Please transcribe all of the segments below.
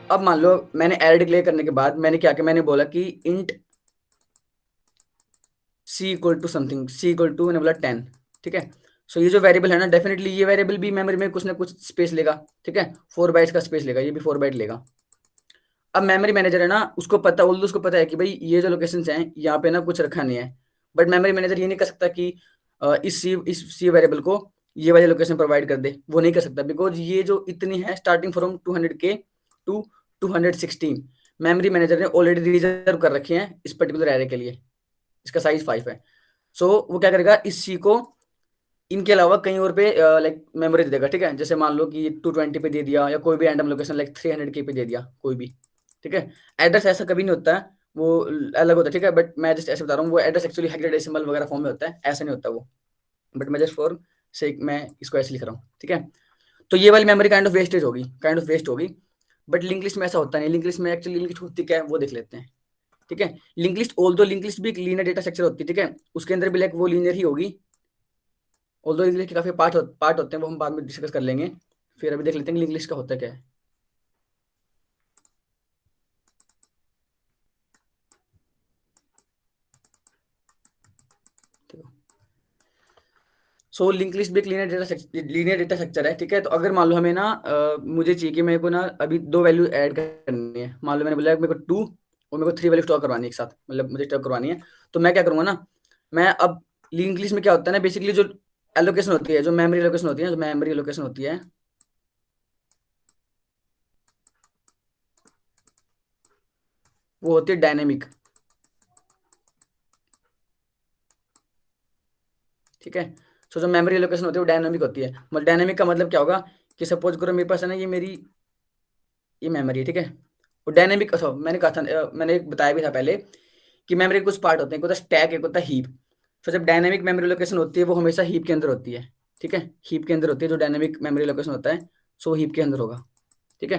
अब मान लो मैंने एरर डिक्लेयर करने के बाद मैंने क्या किया, मैंने बोला कि int C equal to something, C equal to मैंने बोला 10, ठीक है। सो ये जो वेरिएबल है ना, डेफिनेटली ये वेरिएबल भी मेमोरी में कुछ ना कुछ स्पेस लेगा, ठीक है, 4 बाइट्स का स्पेस लेगा, ये भी 4 बाइट लेगा। अब मेमोरी मैनेजर है ना, उसको पता, ऑल्दो उसको पता है कि भाई ये जो लोकेशंस हैं यहाँ पे ना कुछ रखा नहीं है, बट मेमोरी मैनेजर ये नहीं कर सकता कि इस सी वेरिएबल को ये वाली लोकेशन प्रोवाइड कर दे, वो नहीं कर सकता, बिकॉज ये जो इतनी है starting from 200K to 216 memory manager ने ऑलरेडी रिजर्व कर रखे हैं इस पर्टिकुलर एरे के लिए, इसका साइज 5 है। सो वो क्या करेगा, इस सी को इनके अलावा कहीं और पे लाइक मेमोरी दे देगा, ठीक है। जैसे मान लो कि 220 पे दे दिया, या कोई भी रैंडम लोकेशन लाइक 300K पे दे दिया कोई भी, ठीक है। एड्रेस ऐसा कभी नहीं होता है, वो अलग होता है, ठीक है, बट मैं जस्ट ऐसे बता रहा हूँ, वो एड्रेस एक्चुअली हेक्साडेसिमल वगैरह फॉर्म में होता है, ऐसा नहीं होता वो, बट मैं जस्ट फॉर से मैं इसको ऐसे लिख रहा हूँ, ठीक है। तो ये वाली मेमोरी काइंड ऑफ वेस्टेज होगी, काइंड ऑफ वेस्ट होगी, बट लिंक लिस्ट में ऐसा होता नहीं। लिंक लिस्ट में एक्चुअली लिंक लिस्ट होती क्या है वो देख लेते हैं, ठीक है। Link list, although link list भी एक लीनियर डेटा स्ट्रक्चर होती है, ठीक है, उसके अंदर भी लाइक वो लीनियर ही होगी, ऑल्दो लिंक लिस्ट के काफी पार्ट होते हैं, वो हम बाद में डिस्कस कर लेंगे। फिर अभी देख लेते हैं लिंक लिस्ट का होता क्या है। सो लिंक लिस्ट भी एक लीनियर डेटा स्ट्रक्चर है, ठीक है। तो अगर मान लो हमें ना मुझे चाहिए कि मेरे को ना अभी 2 वैल्यू ऐड करनी है, मान लो मैंने बोला मेरे को 2 और मेरे को 3 वैल्यू स्टोर करवानी है एक साथ, मतलब मुझे स्टोर करवानी है, तो मैं क्या करूंगा ना, मैं अब लिंक लिस्ट में क्या होता है ना, बेसिकली जो एलोकेशन होती है, जो मेमोरी एलोकेशन होती है, जो मेमोरी एलोकेशन होती है, वो होती है डायनेमिक, ठीक है। सो जो मेमोरी एलोकेशन होती है वो डायनेमिक होती है, मतलब डायनेमिक का मतलब क्या होगा कि सपोज करो मेरे पास है ना, ये मेमोरी है, ठीक है। और डायनेमिक, अच्छा मैंने कहा था मैंने एक बताया भी था पहले कि मेमोरी के कुछ पार्ट होते हैं, एक होता है स्टैक, एक होता है हीप। तो जब डायनेमिक मेमोरी लोकेशन होती है वो हमेशा हीप के अंदर होती है, ठीक है, हीप के अंदर होती है जो डायनेमिक मेमोरी लोकेशन होता है, सो हीप के अंदर होगा, ठीक है।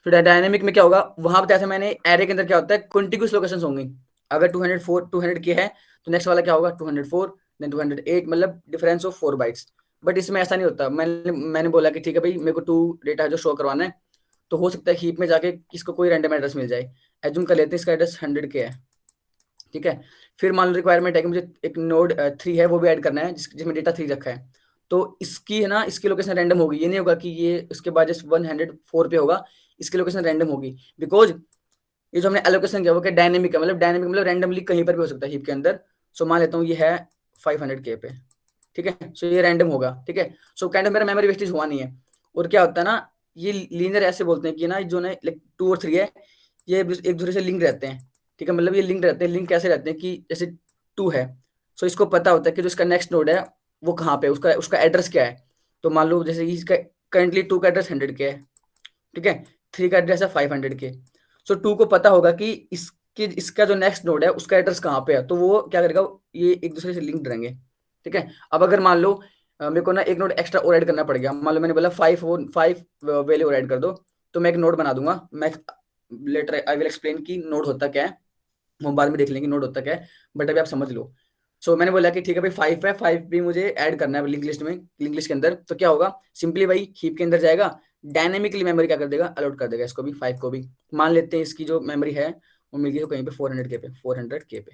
तो डायनेमिक में क्या होगा, वहां पर जैसे मैंने एरे के अंदर क्या होता है, कॉन्टिग्यूस लोकेशन होंगी। अगर 200 है तो नेक्स्ट वाला क्या होगा 204, देन 208, मतलब डिफरेंस ऑफ 4 बाइट्स। बट इसमें ऐसा नहीं होता, मैंने बोला कि ठीक है भाई मेरे को 2 डेटा जो शो करवाना है, तो हो सकता है हीप में जाके किसको कोई रैंडम एड्रेस मिल जाए, एज्यूम कर लेते हैं इसका एड्रेस 100K है, ठीक है। फिर मान लो रिक्वायरमेंट है कि मुझे एक नोड 3 है वो भी ऐड करना है, जिसमें डेटा 3 रखा है, तो इसकी है ना, इसकी लोकेशन रैंडम होगी, ये नहीं होगा कि ये उसके बाद जस्ट 104 पे होगा, इसकी लोकेशन रैंडम होगी, बिकॉज ये जो हमने एलोकेशन किया वो क्या डायनेमिक है, मतलब डायनेमिक मतलब रैंडमली कहीं पर भी हो सकता है हीप के अंदर। सो मान लेता हूँ ये है 500K पे, ठीक है, सो ये रैंडम होगा, ठीक है। सो काइंड ऑफ मेरा मेमोरी वेस्टेज हुआ नहीं है। और क्या होता है ना, ये लीनियर ऐसे बोलते हैं कि ना जो ना लाइक 2 और 3 है, ये एक दूसरे से लिंक रहते हैं, ठीक है, मतलब ये लिंक रहते हैं, लिंक कैसे रहते हैं कि जैसे 2 है, सो इसको पता होता है कि जो इसका नेक्स्ट नोड है वो कहाँ पे, उसका उसका एड्रेस क्या है। तो मान लो जैसे इसका करंटली 2 का एड्रेस 100K है, ठीक है, 3 का एड्रेस है 500K। सो 2 को पता होगा कि इसका जो नेक्स्ट नोड है उसका एड्रेस कहाँ पे है, तो वो क्या करेगा, ये एक दूसरे से लिंक्ड रहेंगे, ठीक है। अब अगर मान लो मेरे को ना एक नोड एक्स्ट्रा और ऐड करना पड़ गया, मान लो मैंने बोला 5 वैल्यू और ऐड कर दो, तो मैं एक नोड बना दूंगा, मैं लेटर आई विल एक्सप्लेन की नोड होता क्या है, हम बाद में देख लेंगे नोड होता क्या है, बट अभी आप समझ लो। सो मैंने बोला कि ठीक है भाई 5 है, 5 भी मुझे ऐड करना है लिंक लिस्ट में, लिंक लिस्ट के अंदर, तो क्या होगा, सिंपली भाई हीप के अंदर जाएगा, डायनेमिकली मेमोरी क्या कर देगा, अलॉट कर देगा इसको भी, 5 को भी। मान लेते हैं इसकी जो मेमोरी है वो मिल गई हो कहीं पे 400K पे,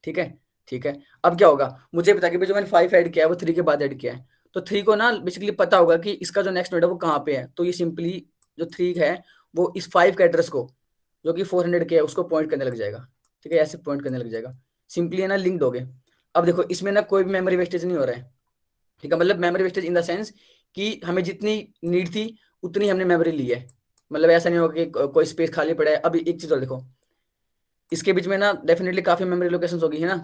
ठीक है, ठीक है। अब क्या होगा, मुझे पता कि भाई जो मैंने 5 ऐड किया है वो 3 के बाद ऐड किया है, तो 3 को ना बेसिकली पता होगा कि इसका जो नेक्स्ट नोड है वो कहाँ पे है, तो ये सिंपली जो 3 है वो इस 5 के एड्रेस को, जो कि 400K है, उसको पॉइंट करने लग जाएगा, ठीक है, ऐसे पॉइंट करने लग जाएगा, सिंपली है ना लिंक्ड हो गए। अब देखो इसमें ना कोई भी मेमोरी वेस्टेज नहीं हो रहा है, ठीक है, मतलब memory wastage in the sense कि हमें जितनी नीड थी उतनी हमने मेमोरी ली है, मतलब ऐसा नहीं होगा कि कोई स्पेस खाली पड़ा है। अभी एक चीज और देखो, इसके बीच में ना डेफिनेटली काफी मेमोरी लोकेशंस होगी है ना,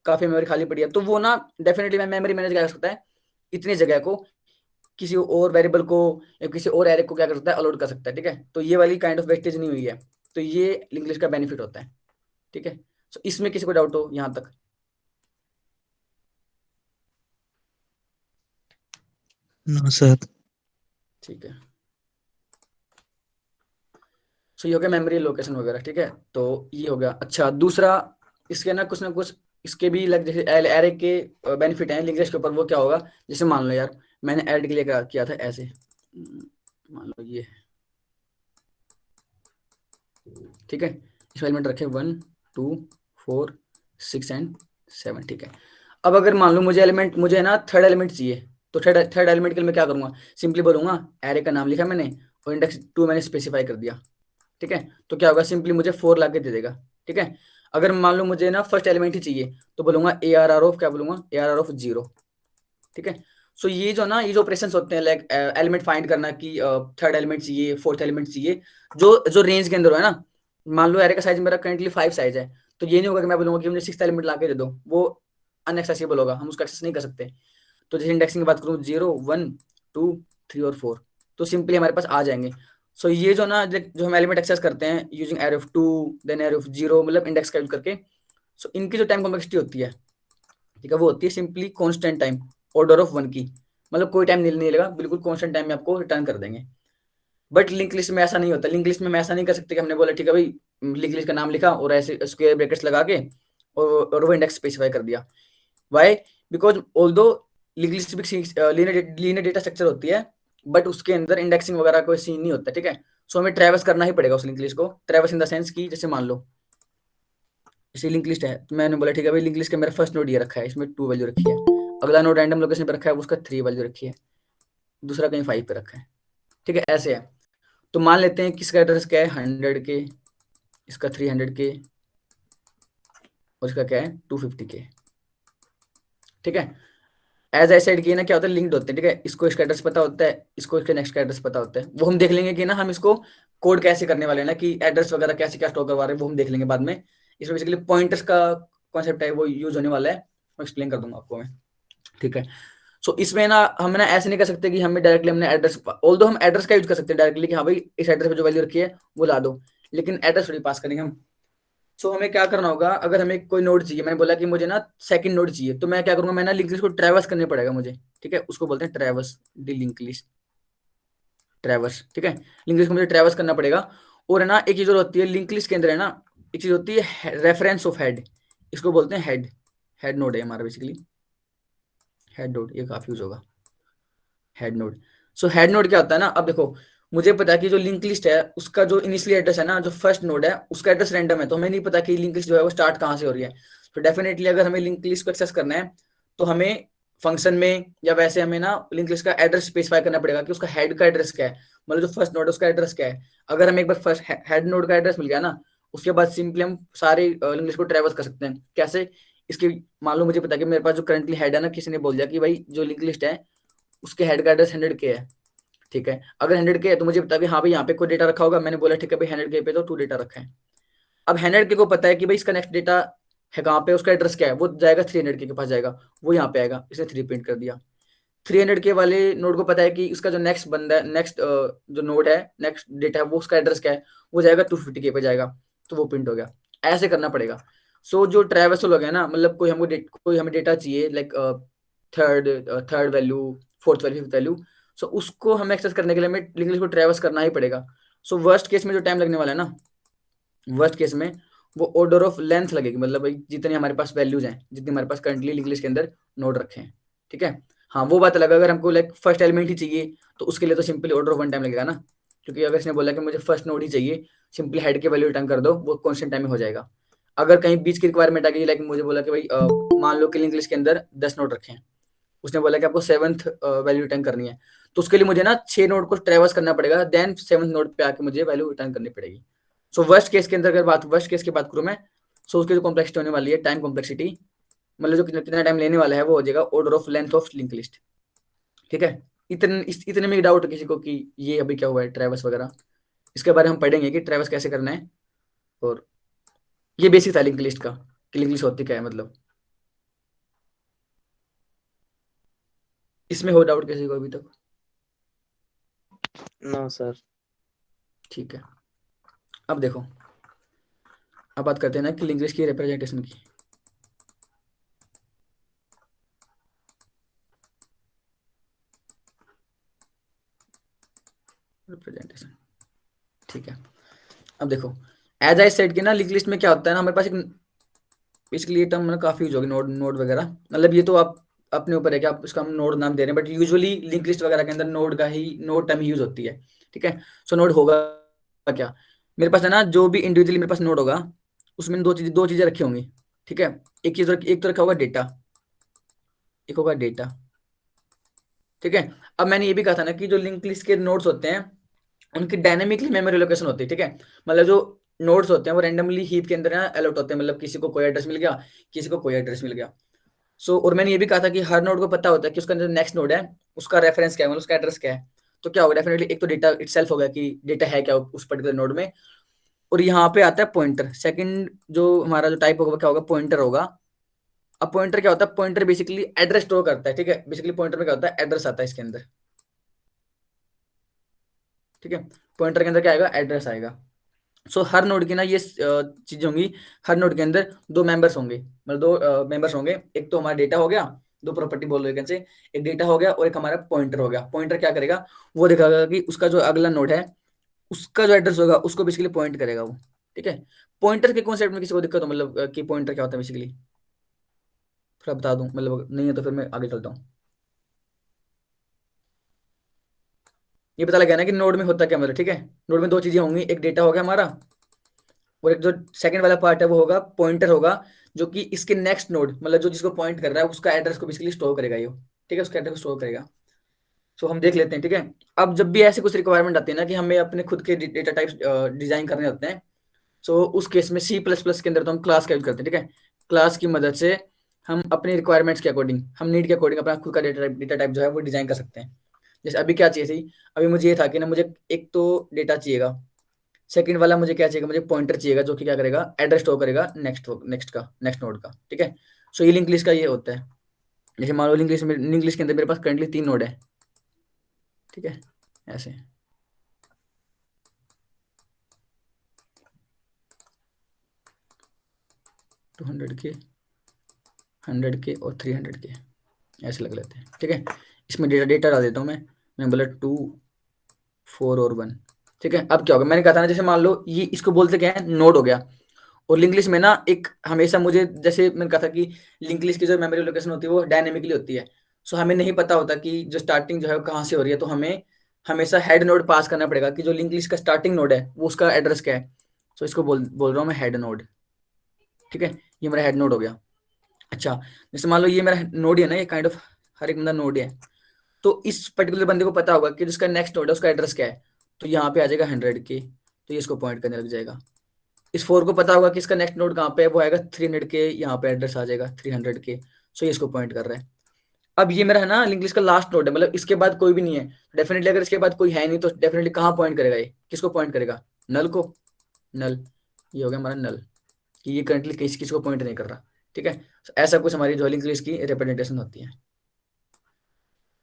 काफी मेमोरी खाली पड़ी है, तो वो ना डेफिनेटली मैं मेमोरी मैनेज कर सकता है, इतनी जगह को किसी और वेरिएबल को या किसी और एरे को क्या कर सकता है, अलॉट कर सकता है, ठीक है। तो ये वाली काइंड ऑफ वेस्टेज नहीं हुई है, तो ये लिंक लिस्ट का बेनिफिट होता है, ठीक है। तो इसमें किसी को डाउट हो यहाँ तक? No sir. ठीक है, सो ये हो गया मेमोरी लोकेशन वगैरह, ठीक है। तो ये हो गया। अच्छा दूसरा, इसके ना कुछ इसके भी लग जैसे एरे के बेनिफिट हैं लिंक लिस्ट के ऊपर, वो क्या होगा, जैसे मान लो यार मैंने ऐड के लिए किया था ऐसे, मान लो ये है, ठीक है, इसमें एलिमेंट रखे 1 2 4 6 एंड 7। ठीक है, अब अगर मान लो मुझे ना थर्ड एलिमेंट चाहिए, तो थर्ड एलिमेंट के लिए मैं क्या करूंगा, सिंपली बोलूंगा एरे का नाम लिखा मैंने और इंडेक्स 2 मैंने स्पेसिफाई कर दिया। ठीक है, तो क्या होगा, सिंपली मुझे 4 ला के दे देगा। ठीक है, अगर मान लो मुझे ना फर्स्ट एलिमेंट ही चाहिए, तो बोलूंगा ए आर आर ऑफ, क्या बोलूंगा, ए आर आर ऑफ 0। ठीक है, सो ये जो ऑपरेशन होते हैं लाइक एलिमेंट फाइंड करना कि थर्ड एलिमेंट चाहिए, फोर्थ एलिमेंट चाहिए, जो जो रेंज के अंदर हो, है ना। मान लो एरे का साइज मेरा करंटली 5 साइज है, तो ये नहीं होगा कि मैं बोलूंगा कि मुझे सिक्स एलिमेंट ला के दे दो, वो अनएक्सेसिबल होगा, हम उसको एक्सेस नहीं कर सकते। तो जैसे इंडेक्सिंग की बात करूँ, 0 1 2 3 और 4, तो सिंपली हमारे पास आ जाएंगे। सो ये जो ना जो हम एलिमेंट एक्सेस करते हैं using array of 2 then array of 0, मतलब इंडेक्स का यूज करके, सो इनकी जो टाइम कॉम्प्लेक्सिटी होती है, ठीक है, वो होती है simply constant time, order of 1 की, मतलब कोई टाइम नहीं लेगा, बिल्कुल कांस्टेंट टाइम में आपको रिटर्न कर देंगे। बट लिंक लिस्ट में ऐसा नहीं होता, लिंक लिस्ट में हम ऐसा नहीं कर सकते कि हमने बोला ठीक है भाई, लिंक लिस्ट का नाम लिखा और ऐसे स्क्वायर ब्रैकेट्स लगा के और वो इंडेक्स स्पेसिफाई कर दिया। Why? Because although link list भी लीनियर डेटा स्ट्रक्चर होती है, बट उसके अंदर इंडेक्सिंग वगैरह कोई सीन नहीं होता। ठीक है, सो हमें ट्रैवर्स करना ही पड़ेगा उस लिंक लिस्ट को, ट्रैवर्स इन द सेंस की जैसे मान लो जैसे लिंक लिस्ट है, तो मैंने बोला ठीक है भाई, लिंक लिस्ट का मेरा फर्स्ट नोड ये रखा है, इसमें 2 वैल्यू रखी है, अगला नोड रैंडम लोकेशन पे रखा है, उसका 3 वैल्यू रखी है, दूसरा कहीं 5 पे रखा है। ठीक है, ऐसे है। तो मान लेते हैं कि इसका एड्रेस क्या है 100 के, इसका 300 के, और इसका क्या है 250 के। ठीक है, एज आई साइड की ना क्या होता है, लिंक्ड होते हैं। ठीक है, इसको इसका एड्रेस पता होता है, इसको इसके नेक्स्ट का एड्रेस पता होता है, वो हम देख लेंगे कि ना हम इसको कोड कैसे करने वाले हैं ना, कि एड्रेस वगैरह कैसे क्या स्टोर करवा रहे हैं, वो हम देख लेंगे बाद में। इसमें बेसिकली पॉइंटर्स का कॉन्सेप्ट है, वो यूज होने वाला है, मैं एक्सप्लेन कर दूंगा आपको मैं। ठीक है, सो इसमें ना हम ना ऐसे नहीं कर सकते कि हमें डायरेक्टली हमने एड्रेस, ऑल्दो हम एड्रेस का यूज कर सकते हैं डायरेक्टली कि हाँ भाई इस एड्रेस पे जो वैल्यू रखी है वो ला दो, लेकिन एड्रेस थोड़ी पास करेंगे हम। सो हमें क्या करना होगा, अगर हमें कोई नोड चाहिए, मैंने बोला कि मुझे ना सेकंड नोड चाहिए, तो मैं क्या करूंगा, मैं ना लिंक लिस्ट को ट्रैवर्स करने पड़ेगा मुझे। ठीक है, उसको बोलते हैं traverse, D link list, traverse. ठीक है, लिंक लिस्ट को मुझे ट्रैवर्स करना पड़ेगा। और है ना एक चीज और होती है लिंक लिस्ट के अंदर, है ना एक चीज होती है रेफरेंस ऑफ हेड, इसको बोलते हैं हेड, हेड नोड है हमारा बेसिकली, हेड नोड, ये काफी यूज होगा, head nod. So head nod क्या होता है ना, अब देखो मुझे पता है कि जो लिंक लिस्ट है उसका जो इनिशियली एड्रेस है ना, जो फर्स्ट नोड है उसका एड्रेस रैंडम है, तो हमें नहीं पता कि लिंक लिस्ट जो है वो स्टार्ट कहाँ से हो रही है। तो डेफिनेटली अगर हमें लिंक लिस्ट को एक्सेस करना है, तो हमें फंक्शन में या वैसे हमें ना लिंक लिस्ट का एड्रेस स्पेसिफाई करना पड़ेगा कि उसका हेड का एड्रेस क्या है, मतलब जो फर्स्ट नोड है उसका एड्रेस क्या है। अगर हमें एक बार फर्स्ट हेड नोड का एड्रेस मिल गया ना, उसके बाद सिंपली हम सारे लिंक लिस्ट को ट्रेवर्स कर सकते हैं। कैसे? इसके मान लो मुझे पता है कि मेरे पास जो करंटली हेड है ना, किसी ने बोल दिया कि भाई जो लिंक लिस्ट है उसके हेड का एड्रेस 100 के है। ठीक है, अगर 100 के है तो मुझे पता है हाँ भाई यहाँ पे कोई डेटा रखा होगा, मैंने बोला ठीक है भाई 100 के पे तो 2 डेटा रखा है। अब 100 के को पता है कि भाई इसका नेक्स्ट डेटा है कहाँ पे, उसका एड्रेस क्या है, वो जाएगा 300 के पास जाएगा, वो यहाँ पे आएगा, इसने 3 प्रिंट कर दिया। 300 के वाले नोड को पता है कि इसका जो नेक्स्ट बंदा है, नेक्स्ट जो नोड है, नेक्स्ट डेटा है, वो उसका एड्रेस क्या है, वो जाएगा 250 के पे जाएगा, तो वो प्रिंट हो गया। ऐसे करना पड़ेगा। सो जो ट्रैवर्सल हो गया ना, मतलब कोई हमें डेटा चाहिए like third third value, fourth value, fifth value, so उसको हमें एक्सेस करने के लिए हमें लिंक लिस्ट को ट्रैवर्स करना ही पड़ेगा। सो वर्स्ट केस में जो टाइम लगने वाला है ना, वर्स्ट केस में वो ऑर्डर ऑफ लेंथ लगेगी, मतलब भाई जितने हमारे पास वैल्यूज हैं, जितने हमारे पास करंटली लिंक लिस्ट के अंदर नोड रखे हैं। ठीक है, हाँ वो बात अलग है, अगर हमको लाइक फर्स्ट एलिमेंट ही चाहिए तो उसके लिए तो simply order of one time लगेगा ना, क्योंकि अगर इसने बोला कि मुझे फर्स्ट नोड ही चाहिए, सिंपली हेड के वैल्यू रिटर्न कर दो, वो कॉन्स्टेंट टाइम में हो जाएगा। अगर कहीं बीच की रिक्वायरमेंट आ गई, लाइक मुझे बोला कि भाई मान लो कि लिंक लिस्ट के अंदर 10 नोड रखे हैं, उसने बोला कि आपको सेवंथ वैल्यू रिटर्न करनी है, तो उसके लिए मुझे ना 6 नोड को ट्रेवर्स करना पड़ेगा, देन सेवंथ नोड पे आके मुझे वैल्यू रिटर्न करनी पड़ेगी। सो वर्स्ट केस के अंदर अगर वर्स्ट केस की बात करूं मैं, सो उसकी जो कॉम्प्लेक्सिटी होने वाली है, टाइम कॉम्प्लेक्सिटी, मतलब जो कितना टाइम लेने वाला है, वो हो जाएगा order of length of link list. ठीक है, इतने में डाउट है किसी को कि ये अभी क्या हुआ है ट्रेवर्स वगैरह, इसके बारे में हम पढ़ेंगे कि ट्रेवर्स कैसे करना है, और ये बेसिक था लिंक लिस्ट का, कि लिंक लिस्ट होती क्या है मतलब। इसमें हो डाउट किसी को अभी तक? No sir. ठीक है, अब देखो, अब बात करते हैं ना कि लिंक लिस्ट की रिप्रेजेंटेशन की। रिप्रेजेंटेशन, ठीक है, अब देखो, एज आई सेड की ना लिंक लिस्ट में क्या होता है ना, हमारे पास एक बेसिकली ये टर्म काफी यूज होगी, नोड नोड वगैरह, मतलब ये तो आप अपने ऊपर है कि आप इसका हम नोड नाम दे रहे हैं, बट यूजुअली लिंक लिस्ट वगैरह के अंदर नोड टर्म ही यूज होती है। ठीक है, सो नोड होगा क्या, मेरे पास है ना, जो भी इंडिविजुअली मेरे पास नोड होगा उसमें दो चीजें रखी होंगी, ठीक है। एक तो रखा होगा डेटा, एक होगा डेटा, ठीक है। अब मैंने ये भी कहा था ना कि जो लिंक लिस्ट के नोड्स होते हैं उनकी डायनेमिकली मेमोरी लोकेशन होती है, ठीक है। मतलब जो नोड्स होते हैं वो रैंडमली हीप के अंदर ना अलॉट होते हैं, मतलब किसी को कोई एड्रेस मिल गया, किसी को कोई एड्रेस मिल गया। सो और मैंने ये भी कहा था कि हर नोड को पता होता है कि उसका जो नेक्स्ट नोड है उसका रेफरेंस क्या है, मतलब उसका एड्रेस क्या है। तो क्या होगा, डेफिनेटली एक तो डेटा इटसेल्फ होगा कि डेटा है क्या उस पर्टिकुलर नोड में। और यहाँ पे आता है पॉइंटर, सेकंड जो हमारा जो टाइप होगा वो क्या होगा, पॉइंटर होगा। अब पॉइंटर क्या होता है, पॉइंटर बेसिकली एड्रेस स्टोर करता है, ठीक है। बेसिकली पॉइंटर में क्या होता है, एड्रेस आता है इसके अंदर, ठीक है। पॉइंटर के अंदर क्या आएगा, एड्रेस आएगा। सो हर नोड की ना ये चीजें होंगी, हर नोड के अंदर दो मेंबर्स होंगे, मतलब दो मेंबर्स होंगे। एक तो हमारा डेटा हो गया, दो प्रॉपर्टी बोल रहे हैं, एक डेटा हो गया और एक हमारा पॉइंटर हो गया। पॉइंटर क्या करेगा, वो दिखाएगा कि उसका जो अगला नोड है उसका जो एड्रेस होगा उसको बेसिकली पॉइंट करेगा वो, ठीक है। पॉइंटर के कॉन्सेप्ट में किसी को दिक्कत हो, मतलब कि पॉइंटर क्या होता है बेसिकली, थोड़ा बता दूं, मतलब नहीं है तो फिर मैं आगे चलता हूँ। ये पता लगा ना कि नोड में होता क्या, मतलब ठीक है। नोड में दो चीजें होंगी, एक डेटा हो गया हमारा, और एक जो सेकंड वाला पार्ट है वो होगा पॉइंटर होगा, जो कि इसके नेक्स्ट नोड, मतलब जो जिसको पॉइंट कर रहा है उसका एड्रेस को बेसिकली स्टोर करेगा ये, ठीक है। उसका एड्रेस को स्टोर करेगा। सो हम देख लेते हैं, ठीक है। अब जब भी ऐसे कुछ रिक्वायरमेंट आती है ना कि हमें अपने खुद के डेटा टाइप्स डिजाइन करने होते हैं, सो उस केस में सी प्लस प्लस के अंदर तो हम क्लास का यूज करते हैं, ठीक है। क्लास की मदद से हम अपनी रिक्वायरमेंट्स के अकॉर्डिंग, हम नीड के अकॉर्डिंग अपना खुद का डेटा टाइप जो है वो डिजाइन कर सकते हैं। जैसे अभी क्या चाहिए थी, अभी मुझे ये था कि ना मुझे एक तो डेटा चाहिएगा, सेकंड वाला मुझे क्या चाहिए, मुझे पॉइंटर चाहिएगा जो कि क्या करेगा, एड्रेस स्टोर करेगा नेक्स्ट नोड का, ठीक है। सो ये लिंक लिस्ट का ये होता है। जैसे मान लो लिंक लिस्ट के अंदर मेरे पास करंटली 3 नोड है, ठीक है, ऐसे। 200 के, 100 के और 300 के, ऐसे लग लेते हैं, ठीक है। इसमें डेटा डेटा डाल देता हूँ मैं बोला 2, 4 और 1, ठीक है। अब क्या होगा, मैंने कहा था ना, जैसे मान लो ये इसको बोलते क्या है, नोड हो गया। और लिंक लिस्ट में ना एक हमेशा मुझे, जैसे मैंने कहा था कि लिंक लिस्ट की जो मेमोरी लोकेशन होती है वो डायनेमिकली होती है। सो हमें नहीं पता होता कि जो स्टार्टिंग जो है वो कहाँ से हो रही है, तो हमें हमेशा हेड नोड पास करना पड़ेगा कि जो लिंक लिस्ट का स्टार्टिंग नोड है वो उसका एड्रेस क्या है। सो इसको बोल रहा हूँ मैं हेड नोड, ठीक है। ये मेरा हेड नोड हो गया। अच्छा, जैसे मान लो ये मेरा नोड है ना, ये काइंड ऑफ हर एक बंदा नोड है। तो इस पर्टिकुलर बंदे को पता होगा कि जिसका नेक्स्ट नोड है उसका एड्रेस क्या है। तो यहाँ पे आ जाएगा 100 के, तो ये इसको पॉइंट करने लग जाएगा। इस 4 को पता होगा कि इसका नेक्स्ट नोड कहाँ पे है, वो आएगा 300 के, यहाँ पे एड्रेस आ जाएगा 300 के। सो ये इसको पॉइंट कर रहा है। अब ये मेरा है ना लिंक लिस्ट का लास्ट नोड है, मतलब इसके बाद कोई भी नहीं है। डेफिनेटली अगर इसके बाद कोई है नहीं तो डेफिनेटली कहाँ पॉइंट करेगा, ये किसको पॉइंट करेगा, नल को, नल। ये हो गया हमारा नल, कि ये करंटली किसी को पॉइंट नहीं कर रहा, ठीक है। So, ऐसा कुछ हमारी जो लिंक लिस्ट की रिप्रेजेंटेशन होती है।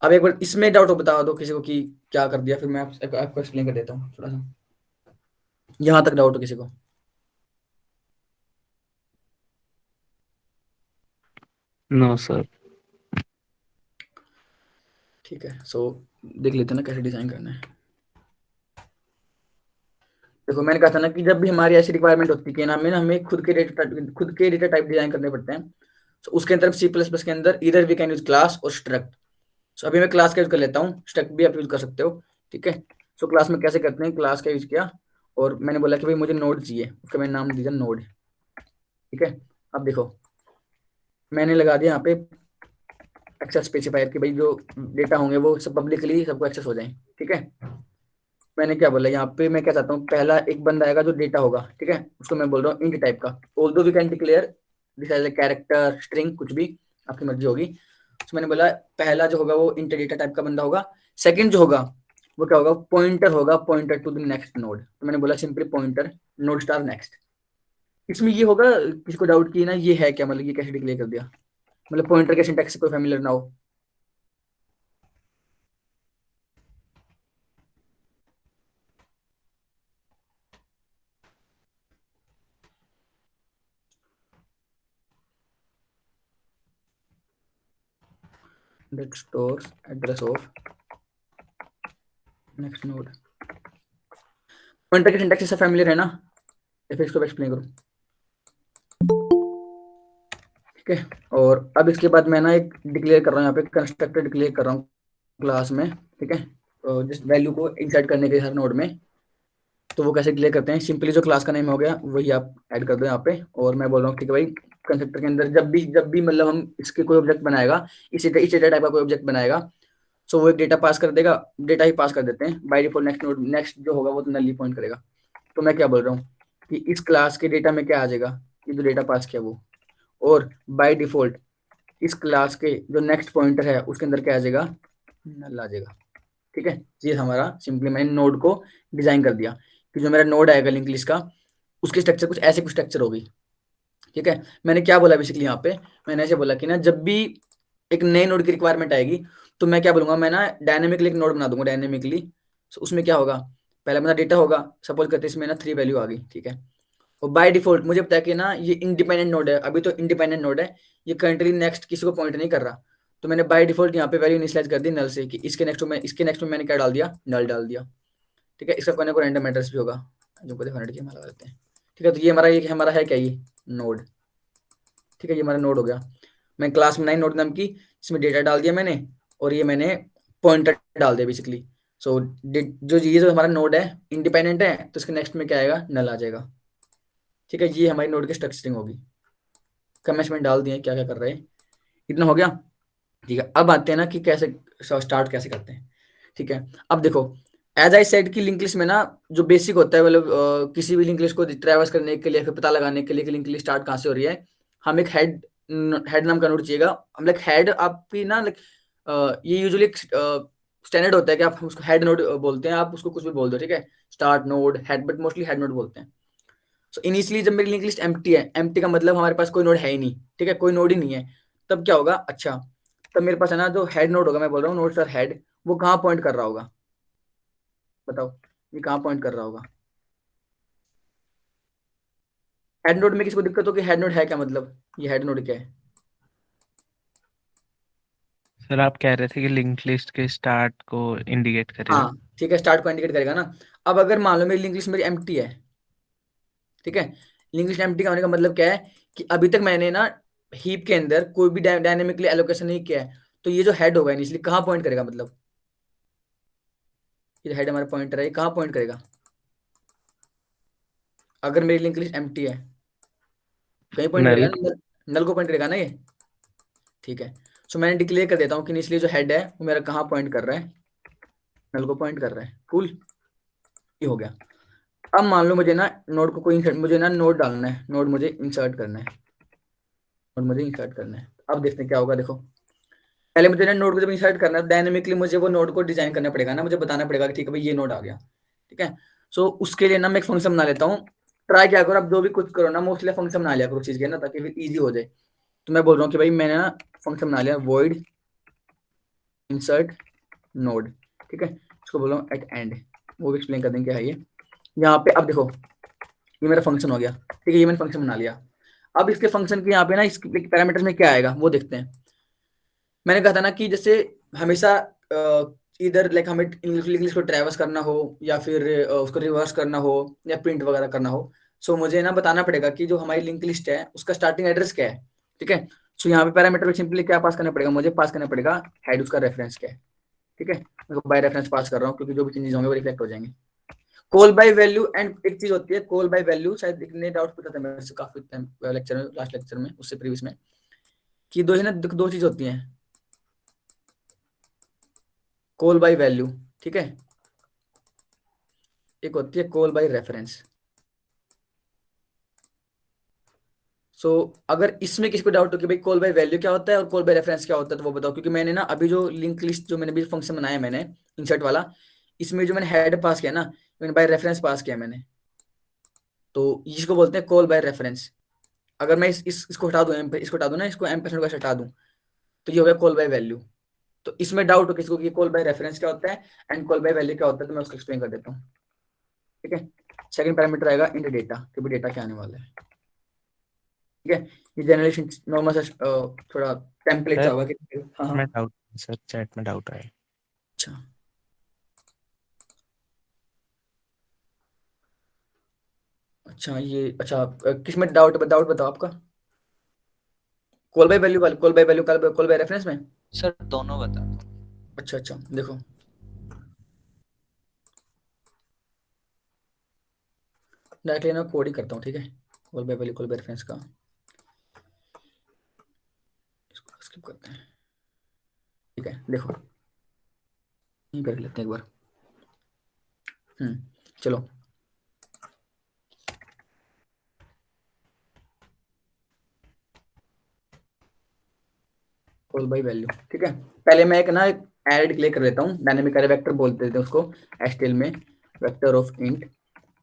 अब एक बार इसमें डाउट हो बता दो किसी को कि क्या कर दिया, फिर मैं आपको एक्सप्लेन कर देता हूँ थोड़ा सा, यहाँ तक डाउट हो किसी को। No sir. ठीक है, सो देख लेते हैं ना कैसे डिजाइन करना है। देखो मैंने कहा था ना कि जब भी हमारी ऐसी रिक्वायरमेंट होती है कि ना हमें खुद के डेटा टाइप डिजाइन करने पड़ते हैं। तो उसके अंदर सी प्लस प्लस के अंदर इधर वी कैन यूज क्लास और स्ट्रक्ट। सो अभी मैं क्लास का यूज कर लेता हूँ, स्ट्रक्ट भी आप यूज कर सकते हो, ठीक है। सो क्लास में कैसे करते हैं, क्लास का यूज किया और मैंने बोला कि भाई मुझे नोड चाहिए, उसका मैंने नाम दिया नोड, ठीक है। अब देखो मैंने लगा दिया यहाँ पे एक्सेस स्पेसिफायर कि भाई जो डेटा होंगे वो सब पब्लिकली सबको एक्सेस हो जाए, ठीक है। मैंने क्या बोला यहाँ पे, मैं क्या चाहता हूँ, पहला एक बंदा आएगा जो डेटा होगा, ठीक है, उसको मैं बोल रहा हूँ इंट टाइप का। Although we can declare this as a character, string, कुछ भी आपकी मर्जी होगी। तो मैंने बोला पहला जो होगा वो इंट डेटा टाइप का बंदा होगा। सेकंड जो होगा वो क्या होगा, पॉइंटर होगा, pointer to the next node. तो मैंने बोला simply pointer node star next. इसमें ये होगा, किसी को डाउट की ना ये है क्या, मतलब ये कैसे डिक्लेयर कर दिया, मतलब पॉइंटर के सिंटैक्स से कोई फैमिलियर ना हो। That stores address of next node. Pointer के सिंटैक्स से फैमिलियर है ना, या फिर इसको एक्सप्लेन करूँ, ठीक है। और अब इसके बाद मैं ना एक डिक्लेयर कर रहा हूँ, यहाँ पे कंस्ट्रक्टर डिक्लेयर कर रहा हूँ क्लास में, ठीक है। तो जिस वैल्यू को इंसर्ट करने के हर नोड में, तो वो कैसे क्लियर करते हैं, सिंपली जो क्लास का नेम हो गया वही आप ऐड कर दो यहाँ पे, और मैं बोल रहा हूँ ठीक है भाई, कंस्ट्रक्टर के अंदर जब भी मतलब हम इसके कोई ऑब्जेक्ट बनाएगा, इसी डेटा टाइप का कोई ऑब्जेक्ट बनाएगा, सो वो एक डेटा पास कर देगा, डेटा ही पास कर देते हैं by default, next node next जो होगा वो तो नल ही पॉइंट करेगा। तो मैं क्या बोल रहा हूँ कि इस क्लास के डेटा में क्या आ जाएगा, कि जो डेटा पास किया वो, और बाय डिफॉल्ट इस क्लास के जो नेक्स्ट पॉइंटर है उसके अंदर क्या आ जाएगा, नल आ जाएगा। ठीक है, ये हमारा सिंपली मैंने नोड को डिजाइन कर दिया कि जो मेरा नोड आएगा लिंक लिस्ट का, उसकी स्ट्रक्चर कुछ ऐसे कुछ स्ट्रक्चर होगी। ठीक है, मैंने क्या बोला बेसिकली यहाँ पे, मैंने ऐसे बोला कि ना जब भी एक नए नोड की रिक्वायरमेंट आएगी, तो मैं क्या बोलूंगा, मैं ना डायनेमिकली एक नोड बना दूंगा डायनेमिकली। तो उसमें क्या होगा, पहले मेरा डेटा होगा, सपोज करते हैं इसमें ना 3 वैल्यू आ गई। ठीक है, और बाय डिफॉल्ट मुझे पता है कि ना ये इंडिपेंडेंट नोड है, अभी तो इंडिपेंडेंट नोड है, ये करंटली नेक्स्ट किसी को पॉइंट नहीं कर रहा। तो मैंने बाय डिफॉल्ट यहाँ पे वैल्यू इनिशियलाइज कर दी नल से, कि इसके नेक्स्ट में मैंने क्या डाल दिया, नल डाल दिया। ठीक है, इसका कोई ना कोई रैंडम एड्रेस भी होगा जो को 100 की हम लगा देते हैं। ठीक है, तो ये हमारा है क्या, ये नोड। ठीक है, ये हमारा नोड हो गया। मैं क्लास में 9 नोड नाम की, इसमें डेटा डाल दिया मैंने, और ये मैंने पॉइंटर डाल दिया बेसिकली। सो जो हमारा नोड है इंडिपेंडेंट है, तो इसके नेक्स्ट में क्या आएगा, नल आ जाएगा। ठीक है, ये हमारी नोड की स्ट्रक्चरिंग होगी। कमेंट्स में डाल दिए क्या क्या कर रहे हैं, इतना हो गया। ठीक है, अब आते हैं ना कि कैसे स्टार्ट कैसे करते हैं। ठीक है, अब देखो, एज आई सेड की लिंक लिस्ट में ना जो बेसिक होता है, मतलब किसी भी लिंक लिस्ट को ट्रैवर्स करने के लिए, फिर पता लगाने के लिए कि लिंक लिस्ट स्टार्ट कहाँ से हो रही है, हम एक हेड नाम का नोड चाहिएगा। हम लाइक हेड आपकी ना लाइक, ये यूजुअली स्टैंडर्ड होता है कि आप उसको हेड नोड बोलते हैं, आप उसको कुछ भी बोल दो। ठीक है, start node head, but mostly head nod बोलते हैं। सो इनिशियली जब मेरी लिंक लिस्ट एम्प्टी है, एम्प्टी का मतलब हमारे पास कोई नोड है ही नहीं। ठीक है, कोई नोड ही नहीं है, तब क्या होगा, अच्छा, तब मेरे पास है ना जो हेड नोड होगा, मैं बोल रहा हूँ नोड सर हेड, वो कहाँ पॉइंट कर रहा होगा, बताओ, ये कहाँ पॉइंट कर रहा होगा। हेड नोड में किसको दिक्कत हो कि हेड नोड है क्या, मतलब ये हेड नोड क्या है। सर आप कह रहे थे कि लिंक लिस्ट के स्टार्ट को इंडिकेट करेगा। हाँ ठीक है, स्टार्ट को इंडिकेट करेगा ना। अब अगर मान लो मेरी लिंक लिस्ट मेरी एम्प्टी है, ठीक है, लिंक लिस्ट एम्प्टी होने का मतलब क्या है, कि अभी तक मैंने ना हीप के अंदर कोई भी डायनेमिकली एलोकेशन नहीं किया है, तो ये जो हेड होगा इसलिए कहाँ पॉइंट करेगा, मतलब ये हेड हमारा पॉइंटर है, ये कहाँ पॉइंट करेगा, अगर मेरी लिंक लिस्ट एम्प्टी है, कहीं पॉइंट करेगा नल। ना, नल को पॉइंट करेगा ना ये। ठीक है, सो मैंने डिक्लेयर कर देता हूँ कि इसलिए जो हेड है वो मेरा कहाँ पॉइंट कर रहा है, नल को पॉइंट कर रहा है। कूल, ये हो गया। अब मान लो मुझे ना नोड को कोई मुझे ना नोड डालना है, नोड मुझे इंसर्ट करना है, नोड मुझे इंसर्ट करना है। अब देखते हैं क्या होगा, देखो, पहले मुझे ना नोड को जब इंसर्ट करना है, डायनेमिकली मुझे वो नोड को डिजाइन करना पड़ेगा ना, मुझे बताना पड़ेगा कि ठीक है भाई ये नोड आ गया। ठीक है, सो उसके लिए ना मैं एक फंक्शन बना लेता हूँ। ट्राई क्या करो, आप जो भी कुछ करो ना, मोस्टली फंक्शन बना लिया करो चीज के ना, ताकि फिर ईजी हो जाए। तो मैं बोल रहा हूँ कि भाई मैंने ना फंक्शन बना लिया, वॉइड इंसर्ट नोड। ठीक है, इसको बोल रहा हूँ एट एंड, वो भी एक्सप्लेन कर देंगे क्या है ये। यहाँ पे अब देखो, ये मेरा फंक्शन हो गया। ठीक है, ये मैंने फंक्शन बना लिया। अब इसके फंक्शन के यहाँ पे ना इस पैरामीटर्स में क्या आएगा वो देखते हैं। मैंने कहा था ना कि जैसे हमेशा इधर लाइक हमें इंग्लिश को ट्रैवर्स करना हो, या फिर उसको रिवर्स करना हो, या प्रिंट वगैरह करना हो, सो मुझे ना बताना पड़ेगा कि जो हमारी लिंक लिस्ट है उसका स्टार्टिंग एड्रेस क्या है। ठीक है, सो यहाँ पे पैरामीटर में सिंपली क्या पास करना पड़ेगा, मुझे पास करना पड़ेगा हेड, उसका रेफरेंस क्या है। ठीक है, मैं बाय रेफरेंस पास कर रहा हूँ, क्योंकि जो भी चेंजेस होंगे वो रिफ्लेक्ट हो जाएंगे। कॉल बाय वैल्यू, एंड एक चीज होती है कॉल बाय वैल्यू, शायद इतने डाउट पूछा था मेरे से काफी टाइम लेक्चर में, लास्ट लेक्चर में, उससे प्रीवियस में, कि दो है ना, दो चीज होती हैं, कॉल बाय वैल्यू, ठीक है, एक होती है कॉल बाय रेफरेंस। सो अगर इसमें किसी को डाउट हो कि भाई कॉल बाय वैल्यू क्या होता है और कॉल बाय रेफरेंस क्या होता है, तो वो बताओ, क्योंकि मैंने ना अभी जो लिंक लिस्ट जो मैंने भी फंक्शन बनाया मैंने इंसर्ट वाला, इसमें जो मैंने हेड पास किया ना, मैंने बाय रेफरेंस पास किया मैंने, तो इसको बोलते हैं कॉल बाय रेफरेंस। अगर मैं इसको हटा दूं, इसको हटा दूं ना, इसको एम% का हटा दूं, तो ये हो गया कॉल बाय वैल्यू। तो इसमें डाउट हो किसको कि कॉल बाय रेफरेंस क्या होता है एंड कॉल बाय वैल्यू क्या होता है, तो मैं उसको एक्सप्लेन कर देता हूँ। ठीक है, सेकंड पैरामीटर आएगा इंट डेटा, कि भाई डेटा क्या आने वाला है। ठीक है, ये जनरली नॉर्मल सा थोड़ा टेम्पलेट सा सर होगा कि हाँ हाँ। में डाउट, सर चैट में डाउट आया। अच्छा, अच्छा ये अच्छा, किस में डाउट डाउट बताओ आपका, कॉल बाय वैल्यू वाले, call by value, call by reference में। सर दोनों बता दो। अच्छा अच्छा, देखो, डायरेक्टली मैं कोड ही करता हूँ, ठीक है, call by value, call by reference का, इसको स्किप करते हैं, ठीक है। देखो यहीं कर लेते हैं एक बार। चलो कॉल बाय वैल्यू, ठीक है। पहले मैं एक ना एरे डिक्लेयर कर लेता हूँ, डायनेमिक एरे वेक्टर बोलते थे उसको एचटीएमएल में, vector of int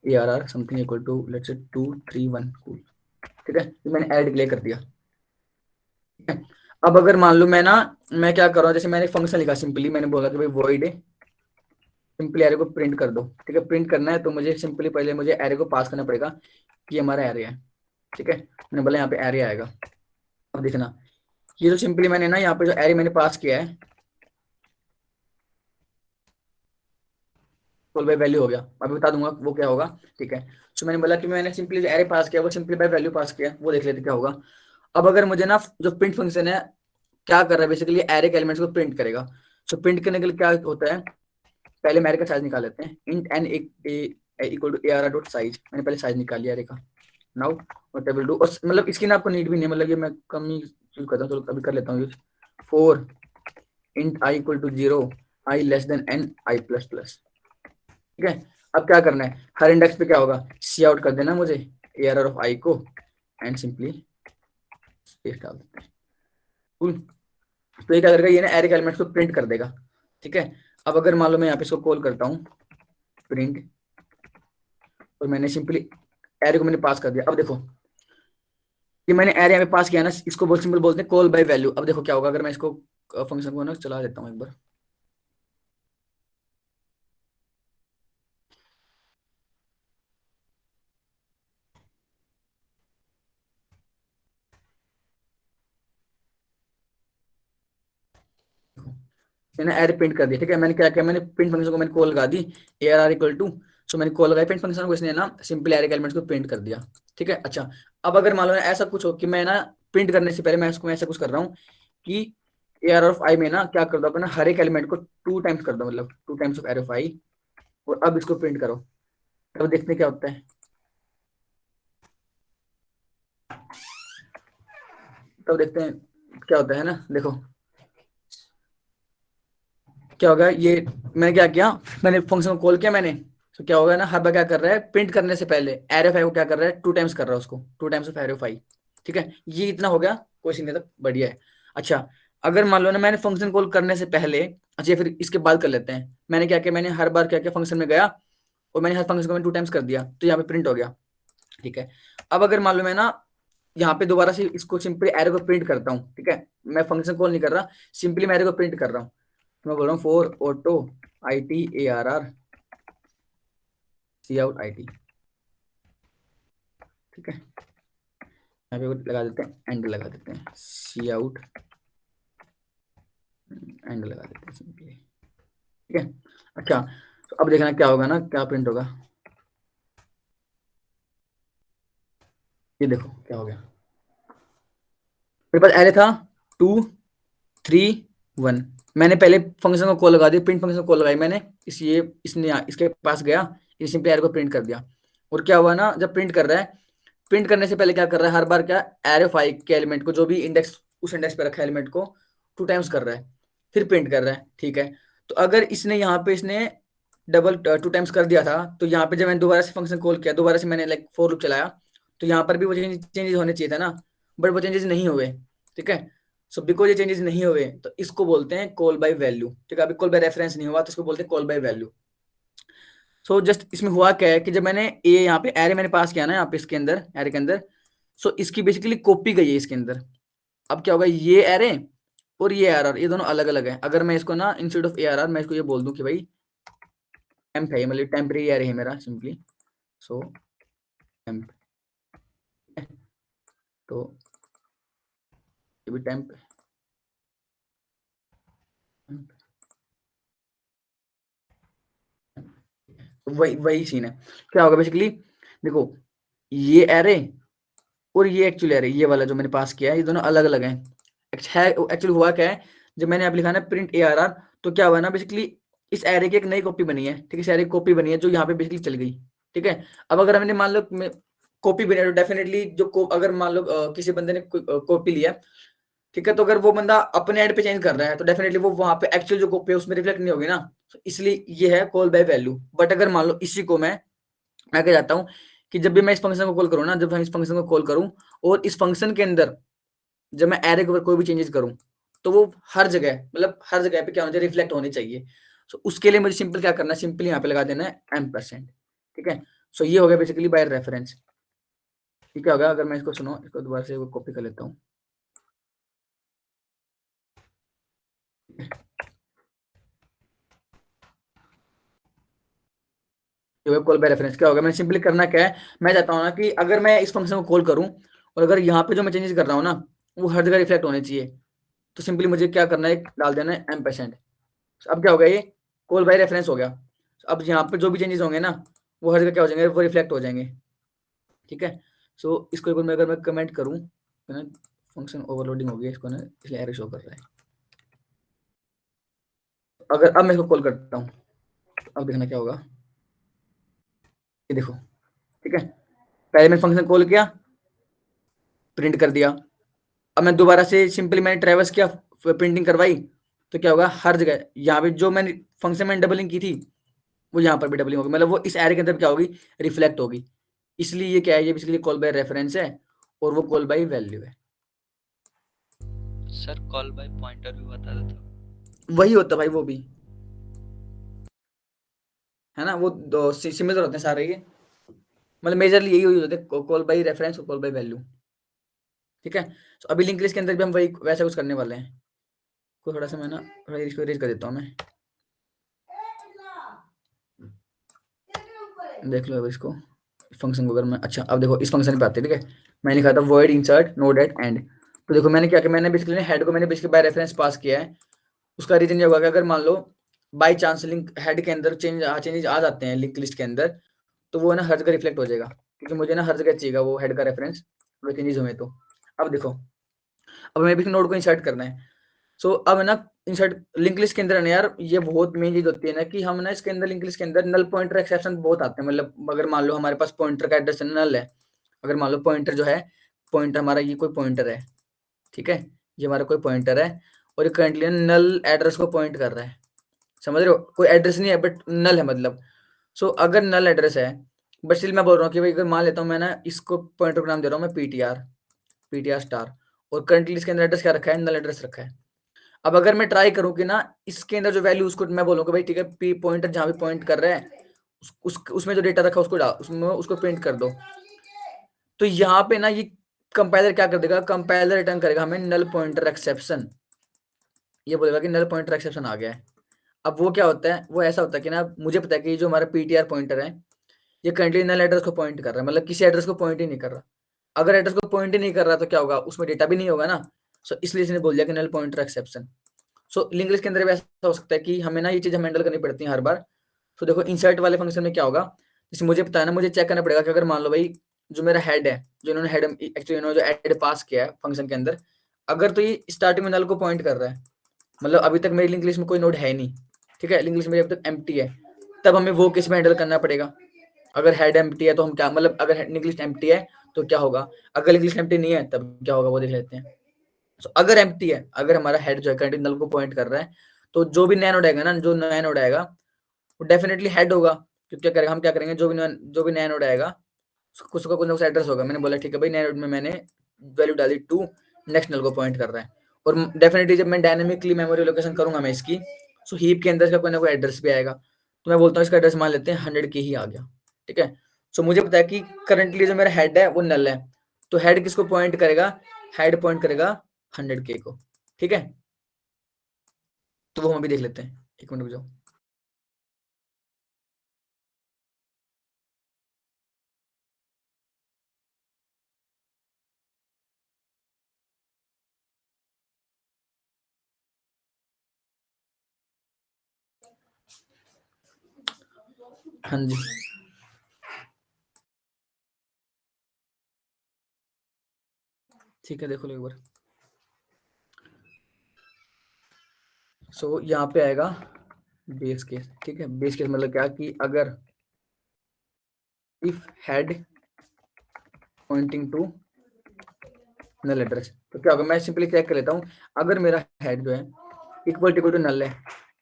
ARR something equal to let's say 2 3 1 cool, ठीक है, तो मैंने एरे डिक्लेयर कर दिया, ठीक है। अब अगर मान लो मैं क्या कर रहा हूँ, जैसे मैंने फंक्शन लिखा सिंपली, मैंने बोला कि भाई वॉइड सिंपली एरे को प्रिंट कर दो, ठीक है। प्रिंट करना है तो मुझे सिंपली पहले मुझे एरे को पास करना पड़ेगा कि हमारा एरे है, ठीक है। मैंने बोला यहाँ पे एरे आएगा। अब देखना, ये जो सिंपली मैंने ना यहाँ पे जो एरे मैंने पास किया है, कॉल बाय वैल्यू हो गया, अभी बता दूंगा वो क्या होगा, ठीक है। सो मैंने बोला कि मैंने सिंपली जो एरे पास किया वो सिंपली बाय वैल्यू पास किया, वो देख लेते क्या होगा। अब अगर मुझे ना जो प्रिंट फंक्शन है क्या कर रहा है, बेसिकली एरे के एलिमेंट्स को प्रिंट करेगा। सो प्रिंट करने के लिए क्या होता है, पहले मैं एरे का साइज निकाल लेते हैं, int N equal to ARR dot size, मैंने पहले साइज निकाल लिया एरे का। Now what I will do, और मतलब इसकी ना आपको नीड भी नहीं है, मतलब ये मैं कम ही यूज करता हूँ, तो अभी कर लेता हूँ use. For int I equal to 0 I less than N I plus plus, ठीक है। अब क्या करना है, हर इंडेक्स पे क्या होगा, सी आउट कर देना मुझे ARR ऑफ आई को, एंड सिंपली स्पेस डाल देते हैं। Cool। तो ये क्या करेगा, ये ना एरे के एलिमेंट्स को प्रिंट कर देगा, ठीक है। अब अगर मान लो मैं यहाँ पे इसको कॉल करता हूँ प्रिंट, और मैंने सिंपली एरे को मैंने पास कर दिया। अब देखो ये मैंने एरे यहाँ पे पास किया ना, इसको बहुत सिंपल बोलते हैं कॉल बाय वैल्यू। अब देखो क्या होगा, अगर मैं इसको फंक्शन को ना चला देता हूँ एक बार, मैंने एरे प्रिंट कर दिया, ठीक है। मैंने क्या किया, मैंने प्रिंट फंक्शन को मैंने कॉल लगा दी ARR इक्वल टू, सो मैंने कॉल लगाई प्रिंट फंक्शन को, इसने ना सिंपल एरे के एलिमेंट्स को प्रिंट कर दिया, ठीक है। अच्छा, अब अगर मान लो ऐसा कुछ हो कि मैं ना प्रिंट करने से पहले मैं ऐसा कुछ कर रहा हूँ कि ARR ऑफ आई में ना क्या कर दो अपना हर एक एलिमेंट को 2 टाइम्स कर दो, मतलब 2 टाइम्स ऑफ एरे ऑफ आई, और अब इसको प्रिंट करो, तब देखते हैं क्या होता है। तब देखते हैं क्या होता है ना, देखो क्या होगा, ये मैंने क्या किया, मैंने फंक्शन को कॉल किया मैंने, तो क्या होगा ना, हर बार क्या कर रहा है, प्रिंट करने से पहले एरे फाइव को क्या कर रहा है, 2 टाइम्स कर रहा है उसको, 2 टाइम्स ऑफ एरे फाइव, ठीक है। ये इतना हो गया, क्वेश्चन नहीं तक बढ़िया है। अच्छा, अगर मान लो ना मैंने फंक्शन कॉल करने से पहले, अच्छा फिर इसके बाद कर लेते हैं, मैंने क्या किया, मैंने हर बार क्या किया, फंक्शन में गया और मैंने हर फंक्शन को मैंने 2 टाइम्स कर दिया, तो यहाँ पे प्रिंट हो गया, ठीक है। अब अगर मान लो मैं ना यहाँ पे दोबारा से इसको सिंपली एरे को प्रिंट करता हूँ, ठीक है, मैं फंक्शन कॉल नहीं कर रहा, सिंपली मैं एरे को प्रिंट कर रहा हूँ, मैं बोल रहा हूँ for auto ITARR C out IT, ठीक है। यहाँ पे लगा देते हैं एंड, लगा देते हैं सी आउट एंड, लगा देते हैं सिंपली, ठीक है। अच्छा, तो अब देखना क्या होगा ना, क्या प्रिंट होगा, ये देखो क्या हो गया, मेरे पास एरे था 2 3 1, मैंने पहले फंक्शन को कॉल लगा दी, प्रिंट फंक्शन को कॉल लगाई मैंने, इस ये इसने इसके पास गया, ये सिंपली एरे को प्रिंट कर दिया। और क्या हुआ ना, जब प्रिंट कर रहा है, प्रिंट करने से पहले क्या कर रहा है, हर बार क्या एरे फाइव के एलिमेंट को जो भी इंडेक्स उस इंडेक्स पे रखा है एलिमेंट को 2 टाइम्स कर रहा है, फिर प्रिंट कर रहा है, ठीक है। तो अगर इसने यहाँ पे इसने डबल 2 टाइम्स कर दिया था, तो यहाँ पे जब मैंने दोबारा से फंक्शन कॉल किया, दोबारा से मैंने लाइक फॉर लूप चलाया, तो यहाँ पर भी वो चेंजेस होने चाहिए था ना, बट वो चेंजेस नहीं हुए, ठीक है। सो बिकॉज ये चेंजेस नहीं हुए, तो इसको बोलते हैं कॉल बाय वैल्यू, ठीक है। अभी कॉल बाय रेफरेंस नहीं हुआ, तो इसको बोलते हैं call by value. So just इसमें हुआ क्या है कि जब मैंने ये यहाँ पे एरे मैंने पास किया ना, यहाँ पे इसके अंदर एरे के अंदर, सो इसकी बेसिकली कॉपी गई है इसके अंदर। अब क्या होगा, ये एरे और ये ARR ये दोनों अलग अलग है। अगर मैं इसको ना इंस्टेड ऑफ ARR मैं इसको ये बोल दूं कि भाई टेम्प है, मतलब टेम्परेरी एरे है मेरा सिंपली, सो टेम्प, तो ये भी टेम्प, वही वही सीन है। क्या होगा बेसिकली, देखो ये एरे और ये एक्चुअली एरे, ये वाला जो मैंने पास किया है, ये दोनों अलग अलग हैं। एक्चुअली हुआ क्या है, जब मैंने आप लिखा ना प्रिंट ARR, तो क्या हुआ ना बेसिकली इस एरे की एक नई कॉपी बनी है, ठीक है, इस एरे की कॉपी बनी है जो यहाँ पे बेसिकली चल गई, ठीक है। अब अगर हमने मान लो कॉपी भी नहीं, डेफिनेटली जो अगर मान लो किसी बंदे ने कॉपी लिया, ठीक है, तो अगर वो बंदा अपने एंड पे चेंज कर रहा है तो डेफिनेटली वो वहां पे एक्चुअल जो कॉपी है उसमें रिफ्लेक्ट नहीं होगी ना, तो इसलिए ये है कॉल बाय वैल्यू। बट अगर मान लो इसी को मैं क्या चाहता हूँ कि जब भी मैं इस फंक्शन को कॉल करूँ ना, जब मैं इस फंक्शन को कॉल करूँ और इस फंक्शन के अंदर जब मैं एरे के ऊपर कोई भी चेंजेस करूँ, तो वो हर जगह मतलब हर जगह पे क्या होना चाहिए, रिफ्लेक्ट होनी चाहिए। सो उसके लिए मुझे सिंपल क्या करना है, सिंपल यहाँ पे लगा देना है %। ठीक है। सो ये हो गया बेसिकली बाय रेफरेंस। ठीक है, होगा अगर मैं इसको सुनो, इसको दोबारा से कॉपी कर लेता हूँ। कॉल बाय रेफरेंस क्या होगा, मैंने सिंपली करना क्या है, मैं चाहता हूँ ना कि अगर मैं इस फंक्शन को कॉल करूँ और अगर यहाँ पे जो मैं चेंजेस कर रहा हूँ ना वो हर जगह रिफ्लेक्ट होने चाहिए, तो सिंपली मुझे क्या करना है, डाल देना है %। अब क्या होगा, ये कॉल बाय रेफरेंस हो गया। अब यहाँ पे जो भी चेंजेस होंगे ना वो हर जगह क्या हो जाएंगे, वो रिफ्लेक्ट हो जाएंगे। ठीक है। सो इसको एक बार मैं अगर मैं कमेंट करूँ तो ना फंक्शन ओवरलोडिंग हो गया इसको ना, इसलिए एरर शो कर रहा है। अगर अब मैं इसको कॉल करता हूँ, अब देखना क्या होगा, ये देखो। ठीक है, पहले मैंने फंक्शन कॉल किया, प्रिंट कर दिया। अब मैं दोबारा से सिंपली मैंने ट्रैवर्स किया, प्रिंटिंग करवाई, तो क्या होगा, हर जगह यहाँ पे जो मैंने फंक्शन में डबलिंग की थी वो यहाँ पर भी डबलिंग होगी, मतलब वो इस एरे के अंदर क्या होगी, रिफ्लेक्ट होगी। इसलिए ये क्या है, ये बेसिकली कॉल बाय रेफरेंस है और वो कॉल बाय वैल्यू है। सर कॉल बाय पॉइंटर भी बता देता। वही होता भाई, वो भी है ना, वो सिमिलर होते हैं सारे ये, मतलब मेजरली यही होते हैं, कॉल बाय रेफरेंस और कॉल बाय वैल्यू। ठीक है। तो अभी लिंक लिस्ट के अंदर भी हम वही वैसा कुछ करने वाले हैं। को थोड़ा सा मैं ना थोड़ा इसको इरेज कर देता हूँ मैं, देख लो अब इसको, फंक्शन को अगर मैं, अच्छा अब देखो इस फंक्शन पे आते हैं। ठीक है, मैंने लिखा था void insert node eight and, तो देखो मैंने क्या किया, मैंने बेसिकली हेड को मैंने बेसिकली बाय रेफरेंस पास किया है। उसका रीजन ये होगा कि अगर मान लो बाई चांस लिंक हेड के अंदर चेंजेस आ जाते हैं लिंक लिस्ट के अंदर, तो वो ना हर जगह रिफ्लेक्ट हो जाएगा, क्योंकि मुझे ना हर जगह चाहिए वो हेड का रेफरेंस, वो चेंजेस हुए तो। अब देखो, अब हमें भी नोड को इंसर्ट करना है। सो अब ना इंसर्ट लिंक लिस्ट के अंदर ना यार, ये बहुत मेन चीज होती है ना कि हम ना इसके अंदर लिंक लिस्ट के अंदर नल पॉइंटर एक्सेप्शन बहुत आते हैं। मतलब अगर मान लो हमारे पास पॉइंटर का एड्रेस नल है, अगर मान लो पॉइंटर जो है, पॉइंटर हमारा ये कोई पॉइंटर है, ठीक है, ये हमारा कोई पॉइंटर है और ये करंटली नल एड्रेस को पॉइंट कर रहा है, समझ रहे हो, कोई एड्रेस नहीं है बट नल है मतलब। सो अगर नल एड्रेस है, बट स्टिल मैं बोल रहा हूँ कि भाई अगर मान लेता हूँ मैं ना इसको पॉइंटर का नाम दे रहा हूँ मैं पीटीआर स्टार, और करंटली इसके अंदर एड्रेस क्या रखा है, नल एड्रेस रखा है। अब अगर मैं ट्राई करूँ कि ना इसके अंदर जो वैल्यू उसको मैं बोलूँ कि भाई ठीक है, पी पॉइंटर जहाँ भी पॉइंट कर रहा है उसमें जो डेटा रखा है उसको डाल, उसमें उसको प्रिंट कर दो, तो यहाँ पे ना ये कंपाइलर क्या कर देगा, कंपाइलर रिटर्न करेगा हमें नल पॉइंटर एक्सेप्शन, ये बोलेगा कि नल पॉइंटर एक्सेप्शन आ गया है। अब वो क्या होता है, वो ऐसा होता है कि ना मुझे पता है कि जो हमारा पीटीआर पॉइंटर है ये करंटली नल एड्रेस को पॉइंट कर रहा है, मतलब किसी एड्रेस को पॉइंट ही नहीं कर रहा। अगर एड्रेस को पॉइंट ही नहीं कर रहा तो क्या होगा, उसमें डेटा भी नहीं होगा ना। सो इसलिए इसने बोल दिया कि null pointer exception. So link list के अंदर भी ऐसा हो सकता है कि हमें ना ये चीज़ हैंडल करनी पड़ती है हर बार। तो देखो इंसर्ट वाले फंक्शन में क्या होगा, जैसे मुझे पता है ना, मुझे चेक करना पड़ेगा कि अगर मान लो भाई जो मेरा हेड है, जो इन्होंने हेड एक्चुअली इन्होंने जो हेड पास किया है फंक्शन के अंदर, अगर तो ये स्टार्टिंग में नल को पॉइंट कर रहा है, मतलब अभी तक मेरी लिंक लिस्ट में कोई नोड है नहीं, ठीक है, लिंक लिस्ट मेरी अभी तक एम्प्टी है, तब हमें वो केस में हैंडल करना पड़ेगा। अगर हेड एम्प्टी है तो हम क्या, मतलब अगर लिंक लिस्ट एम्प्टी है तो क्या होगा, अगर लिंक लिस्ट एम्प्टी नहीं है तब क्या होगा वो देख लेते हैं। सो अगर एम्प्टी है, अगर हमारा हेड जो है कंटिन्यूल को पॉइंट कर रहा है, तो जो भी नया नोड आएगा ना, जो नया नोड आएगा वो डेफिनेटली हेड होगा। क्योंकि क्या करेगा, हम क्या करेंगे, जो भी नया नोड आएगा उसका कुछ ना कुछ एड्रेस होगा। मैंने बोला ठीक है भाई, नया नोड में मैंने वैल्यू डाली 2, नेक्स्ट नल को पॉइंट कर रहा है। और डेफिनेटली जब मैं डायनेमिकली मेमोरी लोकेशन करूंगा मैं इसकी, सो हीप के अंदर इसका कोई ना कोई एड्रेस भी आएगा। तो मैं बोलता हूँ इसका एड्रेस मान लेते हैं 100 के ही आ गया। ठीक है। सो मुझे पता है कि करंटली जो मेरा हेड है वो नल है, तो हेड किसको पॉइंट करेगा, हेड पॉइंट करेगा 100 के को। ठीक है, तो वो हम अभी देख लेते हैं, एक मिनट रुक जाओ। हाँ जी, ठीक है, देख लो एक बार। सो यहाँ पे आएगा बेस केस। ठीक है, बेस केस मतलब क्या कि अगर if head pointing to null address, तो क्या होगा, मैं सिंपली चेक कर लेता हूँ। अगर मेरा हेड जो है इक्वल टू नल है,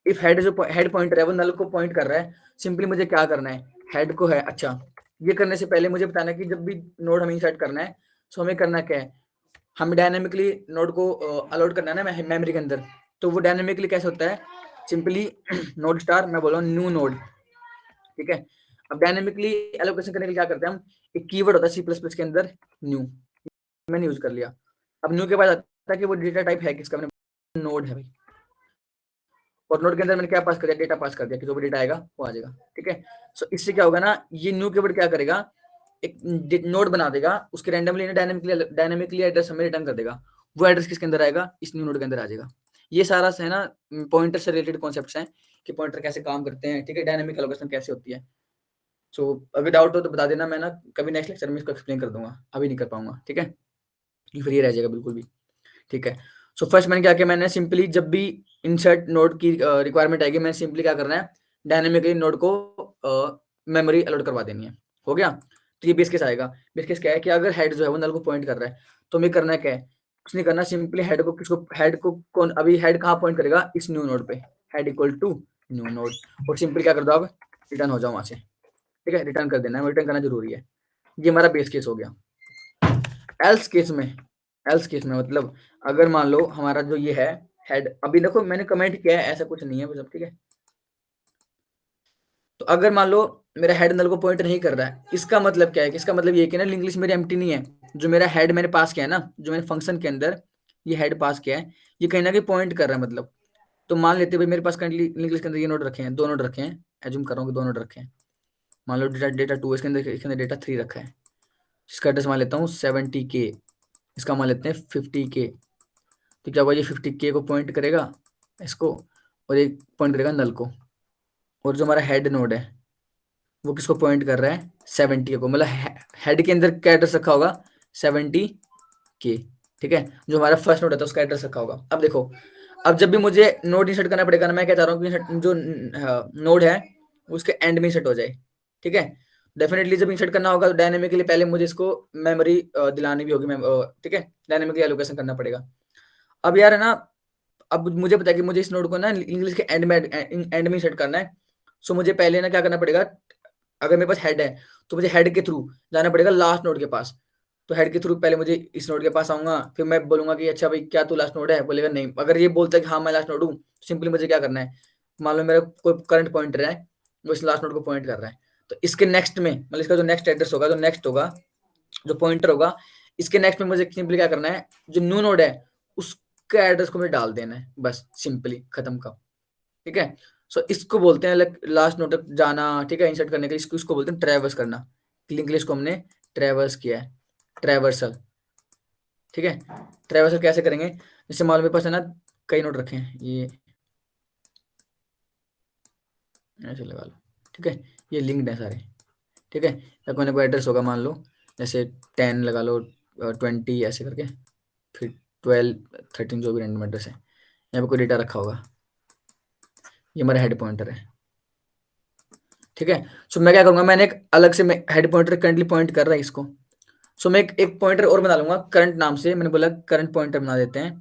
इफ हेड जो हेड पॉइंटर है वो नल को पॉइंट कर रहा है, सिंपली मुझे क्या करना है, हेड को है, अच्छा ये करने से पहले मुझे बताना है कि जब भी नोड हमें इंसर्ट करना है, सो हमें करना क्या है, हमें डायनेमिकली नोड को अलॉट करना है ना मेमोरी के अंदर। तो वो डायनेमिकली कैसे होता है, सिंपली नोड स्टार, मैं बोल रहा हूँ न्यू नोड, ठीक है। अब डायनेमिकली एलोकेशन करने के लिए क्या करते हैं हम, एक कीवर्ड होता है सी प्लस प्लस के अंदर, न्यू, मैंने यूज कर लिया। अब न्यू के बाद आता है कि वो डेटा टाइप है किसका, मैंने नोड है भाई, और नोड के अंदर मैंने क्या पास कर दिया, डेटा पास कर दिया कि जो भी डेटा आएगा वो आ जाएगा, ठीक है। सो इससे क्या होगा ना, ये न्यू कीवर्ड क्या करेगा, एक नोड बना देगा, उसके रैंडमली डायनेमिकली एड्रेस हमें रिटर्न कर देगा, वो एड्रेस किसके अंदर आएगा, इस न्यू नोड के अंदर आ जाएगा। ये सारा है ना पॉइंटर से रिलेटेड कॉन्सेप्ट्स हैं कि पॉइंटर कैसे काम करते हैं, ठीक है, डायनेमिक एलोकेशन कैसे होती है। सो अगर डाउट हो तो बता देना, मैं ना कभी नेक्स्ट लेक्चर में इसको एक्सप्लेन कर दूंगा, अभी नहीं कर पाऊंगा, ठीक है, ये फ्री रह जाएगा बिल्कुल भी, ठीक है। सो फर्स्ट मैंने क्या किया, मैंने सिंपली जब भी इंसर्ट नोड की रिक्वायरमेंट आएगी, मैंने सिंपली क्या करना है, डायनेमिकली नोड को मेमोरी अलॉट करवा देनी है, हो गया। तो ये बेस केस आएगा, बेस केस क्या है कि अगर हेड जो है वो नल को पॉइंट कर रहा है, तो हमें करना क्या है, कुछ नहीं करना, सिंपली हेड को किसको, हेड को कौन, अभी हेड कहाँ पॉइंट करेगा, इस न्यू नोड पे, head equal to new node, और सिंपली क्या कर दो आप, रिटर्न हो जाओ वहां से, ठीक है, रिटर्न कर देना है, रिटर्न करना जरूरी है। ये हमारा बेस केस हो गया। एल्स केस में, एल्स केस में मतलब अगर मान लो हमारा जो ये है हेड, अभी देखो मैंने कमेंट किया है, ऐसा कुछ नहीं है मतलब, ठीक है। तो अगर मान लो मेरा हेड नल को पॉइंट नहीं कर रहा है, इसका मतलब क्या है कि इसका मतलब ये कि ना लिंक लिस्ट मेरी एम्प्टी नहीं है, जो मेरा हेड मैंने पास किया है ना, जो मैंने फंक्शन के अंदर ये हेड पास किया है, ये कहीं ना कहीं पॉइंट कर रहा है मतलब। तो मान लेते भाई मेरे पास करंटली लिंक लिस्ट के अंदर ये नोड रखे हैं, दो नोड रखे हैं, एज्यूम कर रहा हूँ कि दो नोड रखे हैं, मान लो डेटा डेटा टू, इसके अंदर डेटा थ्री रखा है, इसका एड्रेस मान लेता हूँ 70K, इसका मान लेते हैं 50K। तो क्या हुआ, ये 50K को पॉइंट करेगा इसको, और एक पॉइंट करेगा नल को, और जो हमारा हेड नोड है वो किसको पॉइंट कर रहा है, 70 को, मतलब हेड के अंदर क्या एड्रेस रखा होगा, 70K, ठीक है, जो हमारा फर्स्ट नोड है उसका एड्रेस रखा होगा। अब देखो, अब जब भी मुझे नोड इंसर्ट करना पड़ेगा ना, मैं क्या चाह रहा हूँ कि जो नोड है उसके एंड में इंसर्ट हो जाए, ठीक है। डेफिनेटली जब इंसर्ट करना होगा तो डायनेमिकली पहले मुझे इसको मेमोरी दिलानी भी होगी, ठीक है, डायनेमिकली एलोकेशन करना पड़ेगा। अब यार है ना, अब मुझे पता है कि मुझे इस नोड को ना इंग्लिश के एंड में सेट करना है। सो मुझे पहले ना क्या करना पड़ेगा, अगर मेरे पास हेड है तो मुझे हेड के थ्रू जाना पड़ेगा लास्ट नोड के पास। तो हेड के थ्रू पहले मुझे इस नोड के पास आऊंगा, फिर मैं बोलूंगा कि अच्छा भाई क्या तू लास्ट नोड है, बोलेगा नहीं। अगर ये बोलता है कि हाँ मैं लास्ट नोड हूँ, सिंपली मुझे क्या करना है, मान लो मेरा कोई करंट पॉइंटर है, वो इस लास्ट नोड को पॉइंट कर रहा है, तो इसके नेक्स्ट में मतलब इसका जो नेक्स्ट एड्रेस होगा, जो नेक्स्ट होगा, जो पॉइंटर होगा, इसके नेक्स्ट में मुझे सिंपली क्या करना है, जो न्यू नोड है उसका एड्रेस को मुझे डाल देना है, बस सिंपली खत्म का, ठीक है। सो इसको बोलते हैं लास्ट नोड तक जाना, ठीक है, इंसर्ट करने के लिए इसको बोलते हैं ट्रैवर्स करना। लिंक लिस्ट को हमने ट्रैवर्स किया है, ट्रैवर्सल, ठीक है। ट्रैवर्सल कैसे करेंगे, जैसे मान लो मेरे पास है ना कई नोड रखे हैं, ये ऐसे लगा लो, ठीक है, ये लिंक्ड है सारे, ठीक है। या कोई ना कोई एड्रेस होगा, मान लो जैसे 10 लगा लो, 20 ऐसे करके, फिर 12 13 जो भी रैंडम एड्रेस है, यहाँ पे कोई डेटा रखा होगा, ये मेरा हेड पॉइंटर है, ठीक है। सो मैं क्या करूंगा, मैंने एक अलग से हेड पॉइंटर करंटली पॉइंट कर रहा है इसको, सो मैं एक पॉइंटर और बना लूंगा करंट नाम से, मैंने बोला करंट पॉइंटर बना देते हैं,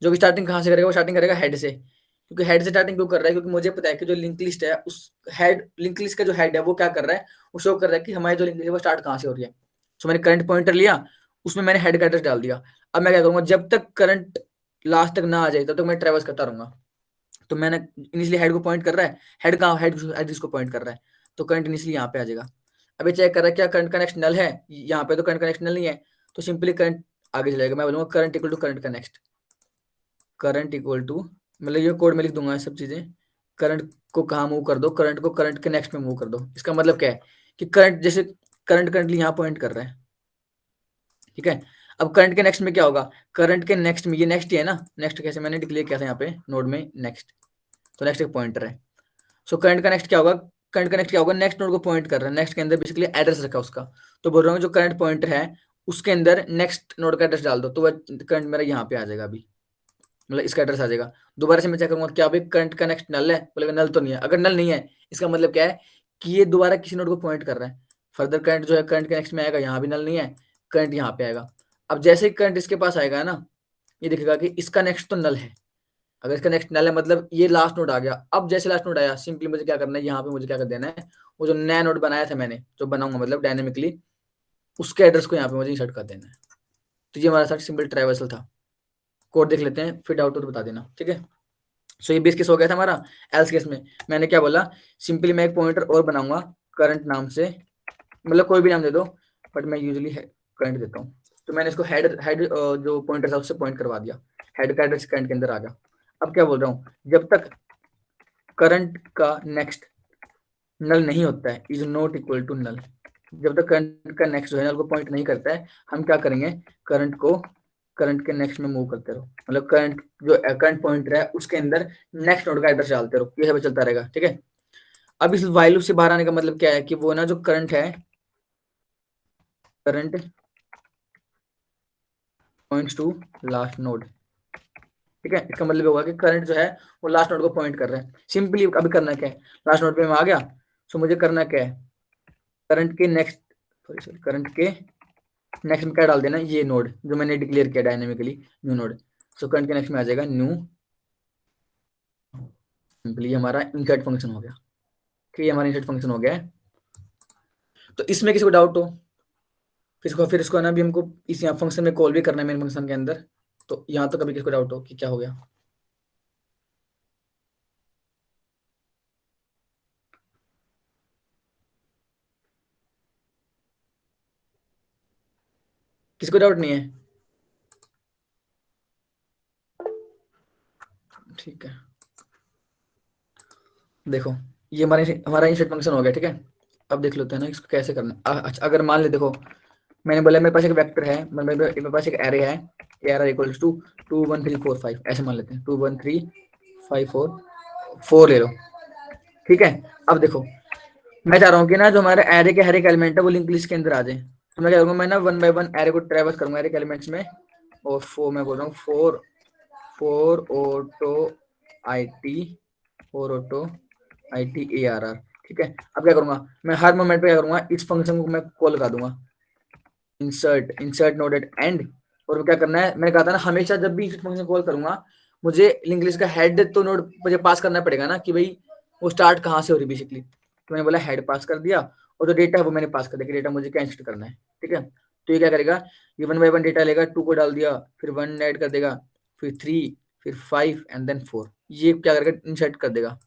जो कि स्टार्टिंग कहाँ से करेगा, वो स्टार्टिंग करेगा हेड से, क्योंकि हेड से स्टार्टिंग क्यों कर रहा है, क्योंकि मुझे पता है कि जो लिंक लिस्ट है उस हेड लिंक लिस्ट का जो हेड है वो क्या कर रहा है, वो शो कर रहा है कि हमारी जो लिंक लिस्ट है वो स्टार्ट कहाँ से हो रही है। सो मैंने करंट पॉइंटर लिया, उसमें मैंने हेड का एड्रेस डाल दिया। अब मैं क्या करूंगा, जब तक करंट लास्ट तक ना आ जाए तब तक मैं ट्रेवर्स करता रहूंगा। तो मैंने इनिशियली हेड को पॉइंट कर रहा है, हेड कहाँ, हेड एड्रेस को पॉइंट कर रहा है, तो करंट इनिशियली यहाँ पे आ जाएगा। अभी चेक कर रहा है क्या करंट का नेक्स्ट नल है, यहाँ पे तो करंट का नेक्स्ट नल नहीं है, तो सिंपली करंट आगे चलेगा, मैं बोलूंगा करंट इक्वल टू करंट का नेक्स्ट, करंट इक्वल टू, मतलब ये कोड में लिख दूंगा ये सब चीजें, करंट को कहाँ मूव कर दो, करंट को करंट के नेक्स्ट में मूव कर दो। इसका मतलब क्या है कि करंट जैसे करंट करंटली यहाँ पॉइंट कर रहा है, ठीक है। अब करंट के नेक्स्ट में क्या होगा, करंट के नेक्स्ट में, ये नेक्स्ट ही है ना, नेक्स्ट कैसे मैंने डिक्लेयर किया था यहाँ पे नोड में नेक्स्ट, तो नेक्स्ट एक पॉइंटर है। सो करंट का नेक्स्ट क्या होगा, करंट का नेक्स्ट क्या होगा, नेक्स्ट नोड को पॉइंट कर रहा है, नेक्स्ट के अंदर बेसिकली एड्रेस रखा उसका, तो बोल रहा हूँ जो करंट पॉइंटर है उसके अंदर नेक्स्ट नोड का एड्रेस डाल दो, तो वह करंट मेरा यहाँ पे आ जाएगा अभी, मतलब इसका एड्रेस आ जाएगा। दोबारा से मैं चेक करूंगा क्या अभी करंट का नेक्स्ट नल है, बोलेगा नल तो नहीं है। अगर नल नहीं है इसका मतलब क्या है कि ये दोबारा किसी नोड को पॉइंट कर रहा है, फर्दर करंट जो है करंट के नेक्स्ट में आएगा, यहाँ भी नल नहीं है, करंट यहाँ पे आएगा। अब जैसे ही करंट इसके पास आएगा ना, ये दिखेगा कि इसका नेक्स्ट तो नल है। अगर इसका नेक्स्ट नल है मतलब ये लास्ट नोड आ गया। अब जैसे लास्ट नोड आया, सिंपली मुझे क्या करना है, यहाँ पे मुझे क्या कर देना है, वो जो नया नोड बनाया था मैंने, जो बनाऊंगा मतलब डायनेमिकली, उसके एड्रेस को यहाँ पे मुझे इंसर्ट कर देना है। तो ये हमारा साथ सिंपल ट्रैवर्सल था। कोड देख लेते हैं, फिर डाउट हो तो बता देना, ठीक है। सो ये बेस केस हो गया था हमारा। एल्स केस में मैंने क्या बोला, सिंपली मैं एक पॉइंटर और बनाऊंगा करंट नाम से, मतलब कोई भी नाम दे दो, बट मैं यूजुअली करंट देता हूँ। तो मैंने इसको हेड जो पॉइंटर था उससे पॉइंट करवा दिया, हेड का एड्रेस करंट के अंदर आ गया। अब क्या बोल रहा हूँ, जब तक करंट का नेक्स्ट नल नहीं होता है, is not equal to null, जब तक करंट का नेक्स्ट जो है नल को पॉइंट नहीं करता है, हम क्या करेंगे, करंट को करंट के नेक्स्ट में मूव करते रहो, मतलब करंट जो करंट पॉइंटर है उसके अंदर नेक्स्ट नोड का एड्रेस डालते रहो, ये सब चलता रहेगा, ठीक है। अब इस वाइल लूप से बाहर आने का मतलब क्या है कि वो ना जो करंट है, current points to last node, ठीक है। इसका मतलब होगा कि करंट जो है वो लास्ट नोड को पॉइंट कर रहा है। सिंपली अभी करना क्या है, लास्ट नोड पे मैं आ गया, सो मुझे करना क्या है, करंट के नेक्स्ट सॉरी करंट के नेक्स्ट में क्या डाल देना, ये नोड जो मैंने डिक्लेयर किया dynamically, new node. So current के नेक्स्ट में आ जाएगा न्यू, सिंपली हमारा इंसर्ट फंक्शन हो गया, ठीक है, हमारा इंसर्ट फंक्शन हो गया है। तो इसमें किसी को डाउट हो, फिर इसको ना भी हमको इस यहाँ फंक्शन में कॉल भी करना है मेन फंक्शन के अंदर, तो यहाँ तो कभी किसी को डाउट हो कि क्या हो गया। किसी को डाउट नहीं है, ठीक है। देखो ये हमारा इंसर्ट फंक्शन हो गया, ठीक है। अब देख लेते हैं ना इसको कैसे करना है। अच्छा अगर मान ले, देखो मैंने बोला मेरे पास एक वेक्टर है, मेरे पास एक एरे है, एरे इक्वल्स टू 2 1 3 4 5, ऐसे मान लेते हैं 2 1 3 5 4 4 ले लो, ठीक है। अब देखो मैं चाह रहा हूँ कि ना जो हमारे एरे के हर एक एलिमेंट है वो लिंक लिस्ट के अंदर आ जाए। तो मैं क्या करूँगा, मैं ना वन बाय वन एरे को ट्रेवर्स करूंगा एरे के एलिमेंट्स में, और मैं बोल रहा हूँ for auto I T, for auto I T A R R, ठीक है। अब क्या करूंगा, मैं हर मोमेंट पे क्या करूंगा, इस फंक्शन को मैं कॉल लगा दूंगा, इंसर्ट नोड एट एंड। और क्या करना है, मैंने कहा था ना हमेशा जब भी इंसर्ट फंक्शन कॉल करूंगा, मुझे लिंक लिस्ट का हेड तो नोड मुझे पास करना पड़ेगा ना, कि भाई वो स्टार्ट कहाँ से हो रही बेसिकली। तो मैंने बोला हेड पास कर दिया, और जो डेटा है वो मैंने पास कर दिया कि डेटा मुझे क्या इंसर्ट करना है, ठीक है। तो ये क्या करेगा, ये वन बाय वन डेटा लेगा, 2 को डाल दिया, फिर 1 ऐड कर देगा, फिर 3, फिर 5 एंड देन 4, ये क्या करेगा, इंसर्ट कर देगा।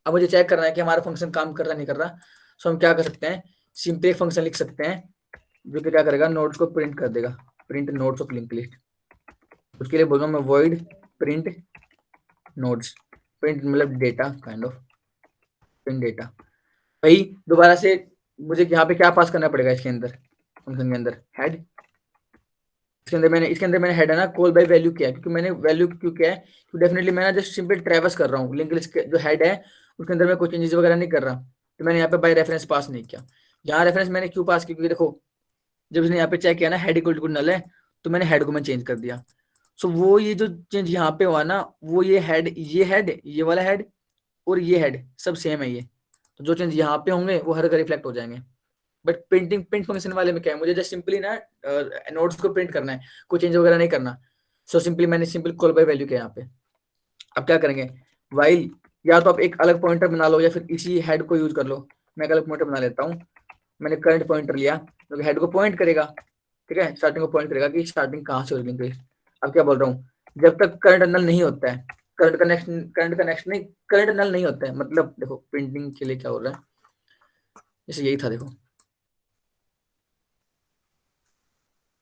अब मुझे चेक करना है कि हमारा फंक्शन काम कर रहा नहीं कर रहा। सो हम क्या कर सकते हैं, सिंपल एक फंक्शन लिख सकते हैं जो कि क्या करेगा, नोड्स को प्रिंट कर देगा, print nodes of link list. उसके लिए बोल रहा हूँ मैं वॉइड प्रिंट नोड्स, प्रिंट मतलब data kind of, print data. भाई दोबारा से मुझे यहाँ पे क्या पास करना पड़ेगा, इसके अंदर फंक्शन के अंदर हेड, इसके अंदर मैंने हेड है ना कॉल बाय वैल्यू किया है, क्योंकि मैंने वैल्यू क्यों किया है, तो डेफिनेटली मैं ना जस्ट सिंपल ट्रैवर्स कर रहा हूँ लिंक लिस्ट जो हेड है, उसके अंदर मैं कोई चेंजेस वगैरह नहीं कर रहा। तो मैंने यहाँ पे बाय रेफरेंस पास नहीं किया। यहाँ रेफरेंस मैंने क्यों पास किया, क्योंकि देखो जब इसने यहाँ पे चेक किया ना हेड इक्वल टू नल है, तो मैंने हेड को मैं चेंज कर दिया। सो वो ये जो चेंज यहाँ पे हुआ ना, वो ये हेड ये वाला हेड और ये हेड सब सेम है ये, तो जो चेंज यहाँ पे होंगे वो हर का रिफ्लेक्ट हो जाएंगे। बट प्रिंट फंक्शन वाले में क्या है, मुझे जस्ट सिंपली ना नोट्स को प्रिंट करना है, कोई चेंज वगैरह नहीं करना। सो सिंपली मैंने सिंपल कॉल बाय वैल्यू किया यहाँ पे। अब क्या करेंगे, वाइल या तो आप एक अलग पॉइंटर बना लो या फिर इसी हेड को यूज कर लो। मैं एक अलग पॉइंटर बना लेता हूँ, मैंने करंट पॉइंटर लिया जो कि हेड को पॉइंट करेगा, ठीक है, स्टार्टिंग को पॉइंट करेगा कि स्टार्टिंग कहाँ से हो रही है। अब क्या बोल रहा हूँ, जब तक करंट नल नहीं होता है, करंट का नेक्स्ट नहीं, करंट नल नहीं होता है, मतलब देखो प्रिंटिंग के लिए क्या हो रहा है, जैसे यही था देखो,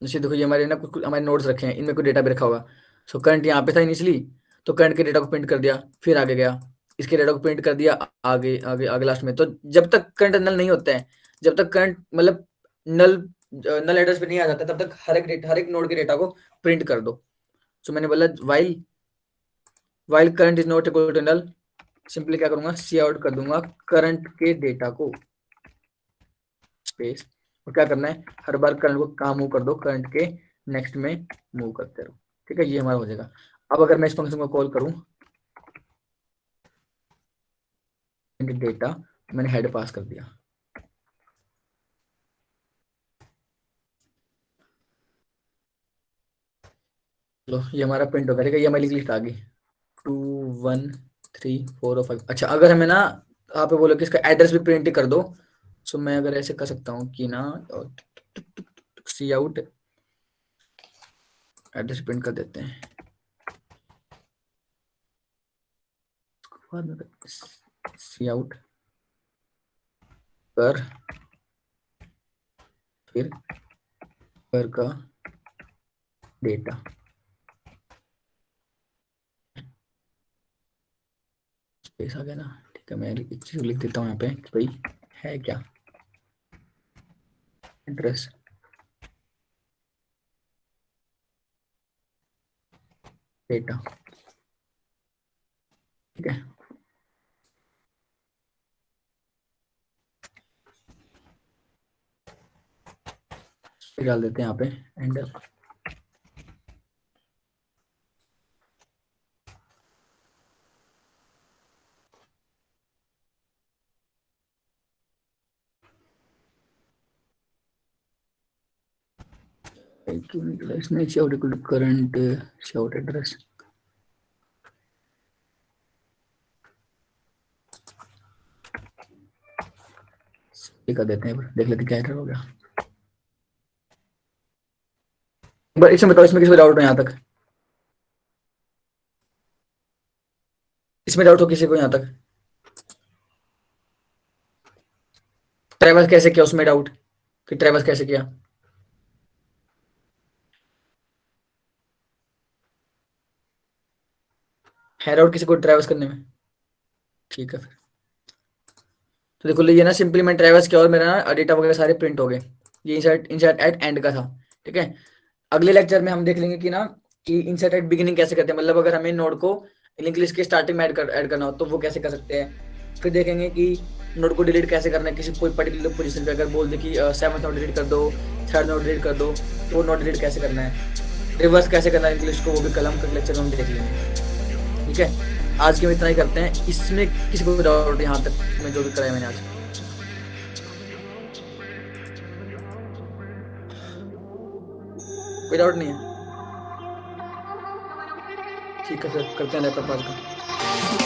जैसे देखो ये हमारे ना कुछ हमारे नोड्स रखे हैं, इनमें कोई डेटा भी रखा होगा। सो करंट यहाँ पे था इनिशियली, तो करंट के डेटा को प्रिंट कर दिया, फिर आगे गया, इसके डेटा को प्रिंट कर दिया, आगे आगे आगे लास्ट में। तो जब तक करंट नल नहीं होता है, जब तक करंट मतलब नल नल एड्रेस पे नहीं आ जाता, तब तक हर एक नोड के डेटा को प्रिंट कर दो। सो मैंने बोला while current is not equal to null, simply क्या करूंगा, सी आउट कर दूंगा करंट के डेटा को स्पेस, और क्या करना है, हर बार करंट को कहाँ मूव कर दो, करंट के नेक्स्ट में मूव करते रहो, ठीक है, ये हमारा हो जाएगा। अब अगर मैं इस फंक्शन को कॉल करूं, डेटा मैंने हेड पास कर दिया, लो ये हमारा प्रिंट हो गया, ठीक है, ये हमारी लिस्ट आ गई 2 1 3 4 और 5। अच्छा अगर हमें ना आप बोलो कि इसका एड्रेस भी प्रिंट कर दो, सो मैं अगर ऐसे कर सकता हूँ कि ना सी आउट एड्रेस प्रिंट कर देते हैं, सी आउट कर फिर कर का डेटा, स्पेस आ गया ना, ठीक है, मैं एक चीज लिख देता हूँ यहाँ पे कि भाई है क्या एड्रेस डेटा, ठीक है, फिर डाल देते हैं यहाँ पे एंड इसमें shout equal to current shout address, कर देते हैं, देख लेते हैं क्या एरर हो गया। बट इसमें बताओ, इसमें किसी को डाउट हो यहाँ तक, इसमें डाउट हो किसी को यहाँ तक, ट्रेवल्स कैसे किया उसमें डाउट कि ट्रेवल्स कैसे किया, है डाउट किसी को ट्रेवल्स करने में? ठीक है फिर, तो देखो ये ना सिंपली मैं ट्रेवल्स किया और मेरा ना डेटा वगैरह सारे प्रिंट हो गए, ये इंसर्ट इंसर्ट एट एंड का था, ठीक है। अगले लेक्चर में हम देख लेंगे कि ना कि इंसर्ट एट बिगिनिंग कैसे करते हैं, मतलब अगर हमें नोड को लिंक लिस्ट के स्टार्टिंग में ऐड करना हो तो वो कैसे कर सकते हैं। फिर देखेंगे कि नोड को डिलीट कैसे करना है, किसी कोई पर्टिकुलर पोजीशन पे अगर बोल दे कि 7th नोड डिलीट कर दो, 3rd नोड डिलीट कर दो, तो वो नोड डिलीट कैसे करना है, रिवर्स कैसे करना है लिंक लिस्ट को, वो भी कल हम लेक्चर में हम देख लेंगे, ठीक है। आज के में इतना ही करते हैं, इसमें किसी को डाउट यहाँ तक मैं जो भी कराया मैंने आज, कोई डाउट नहीं है? ठीक है फिर करते हैं लैपटॉप आज का।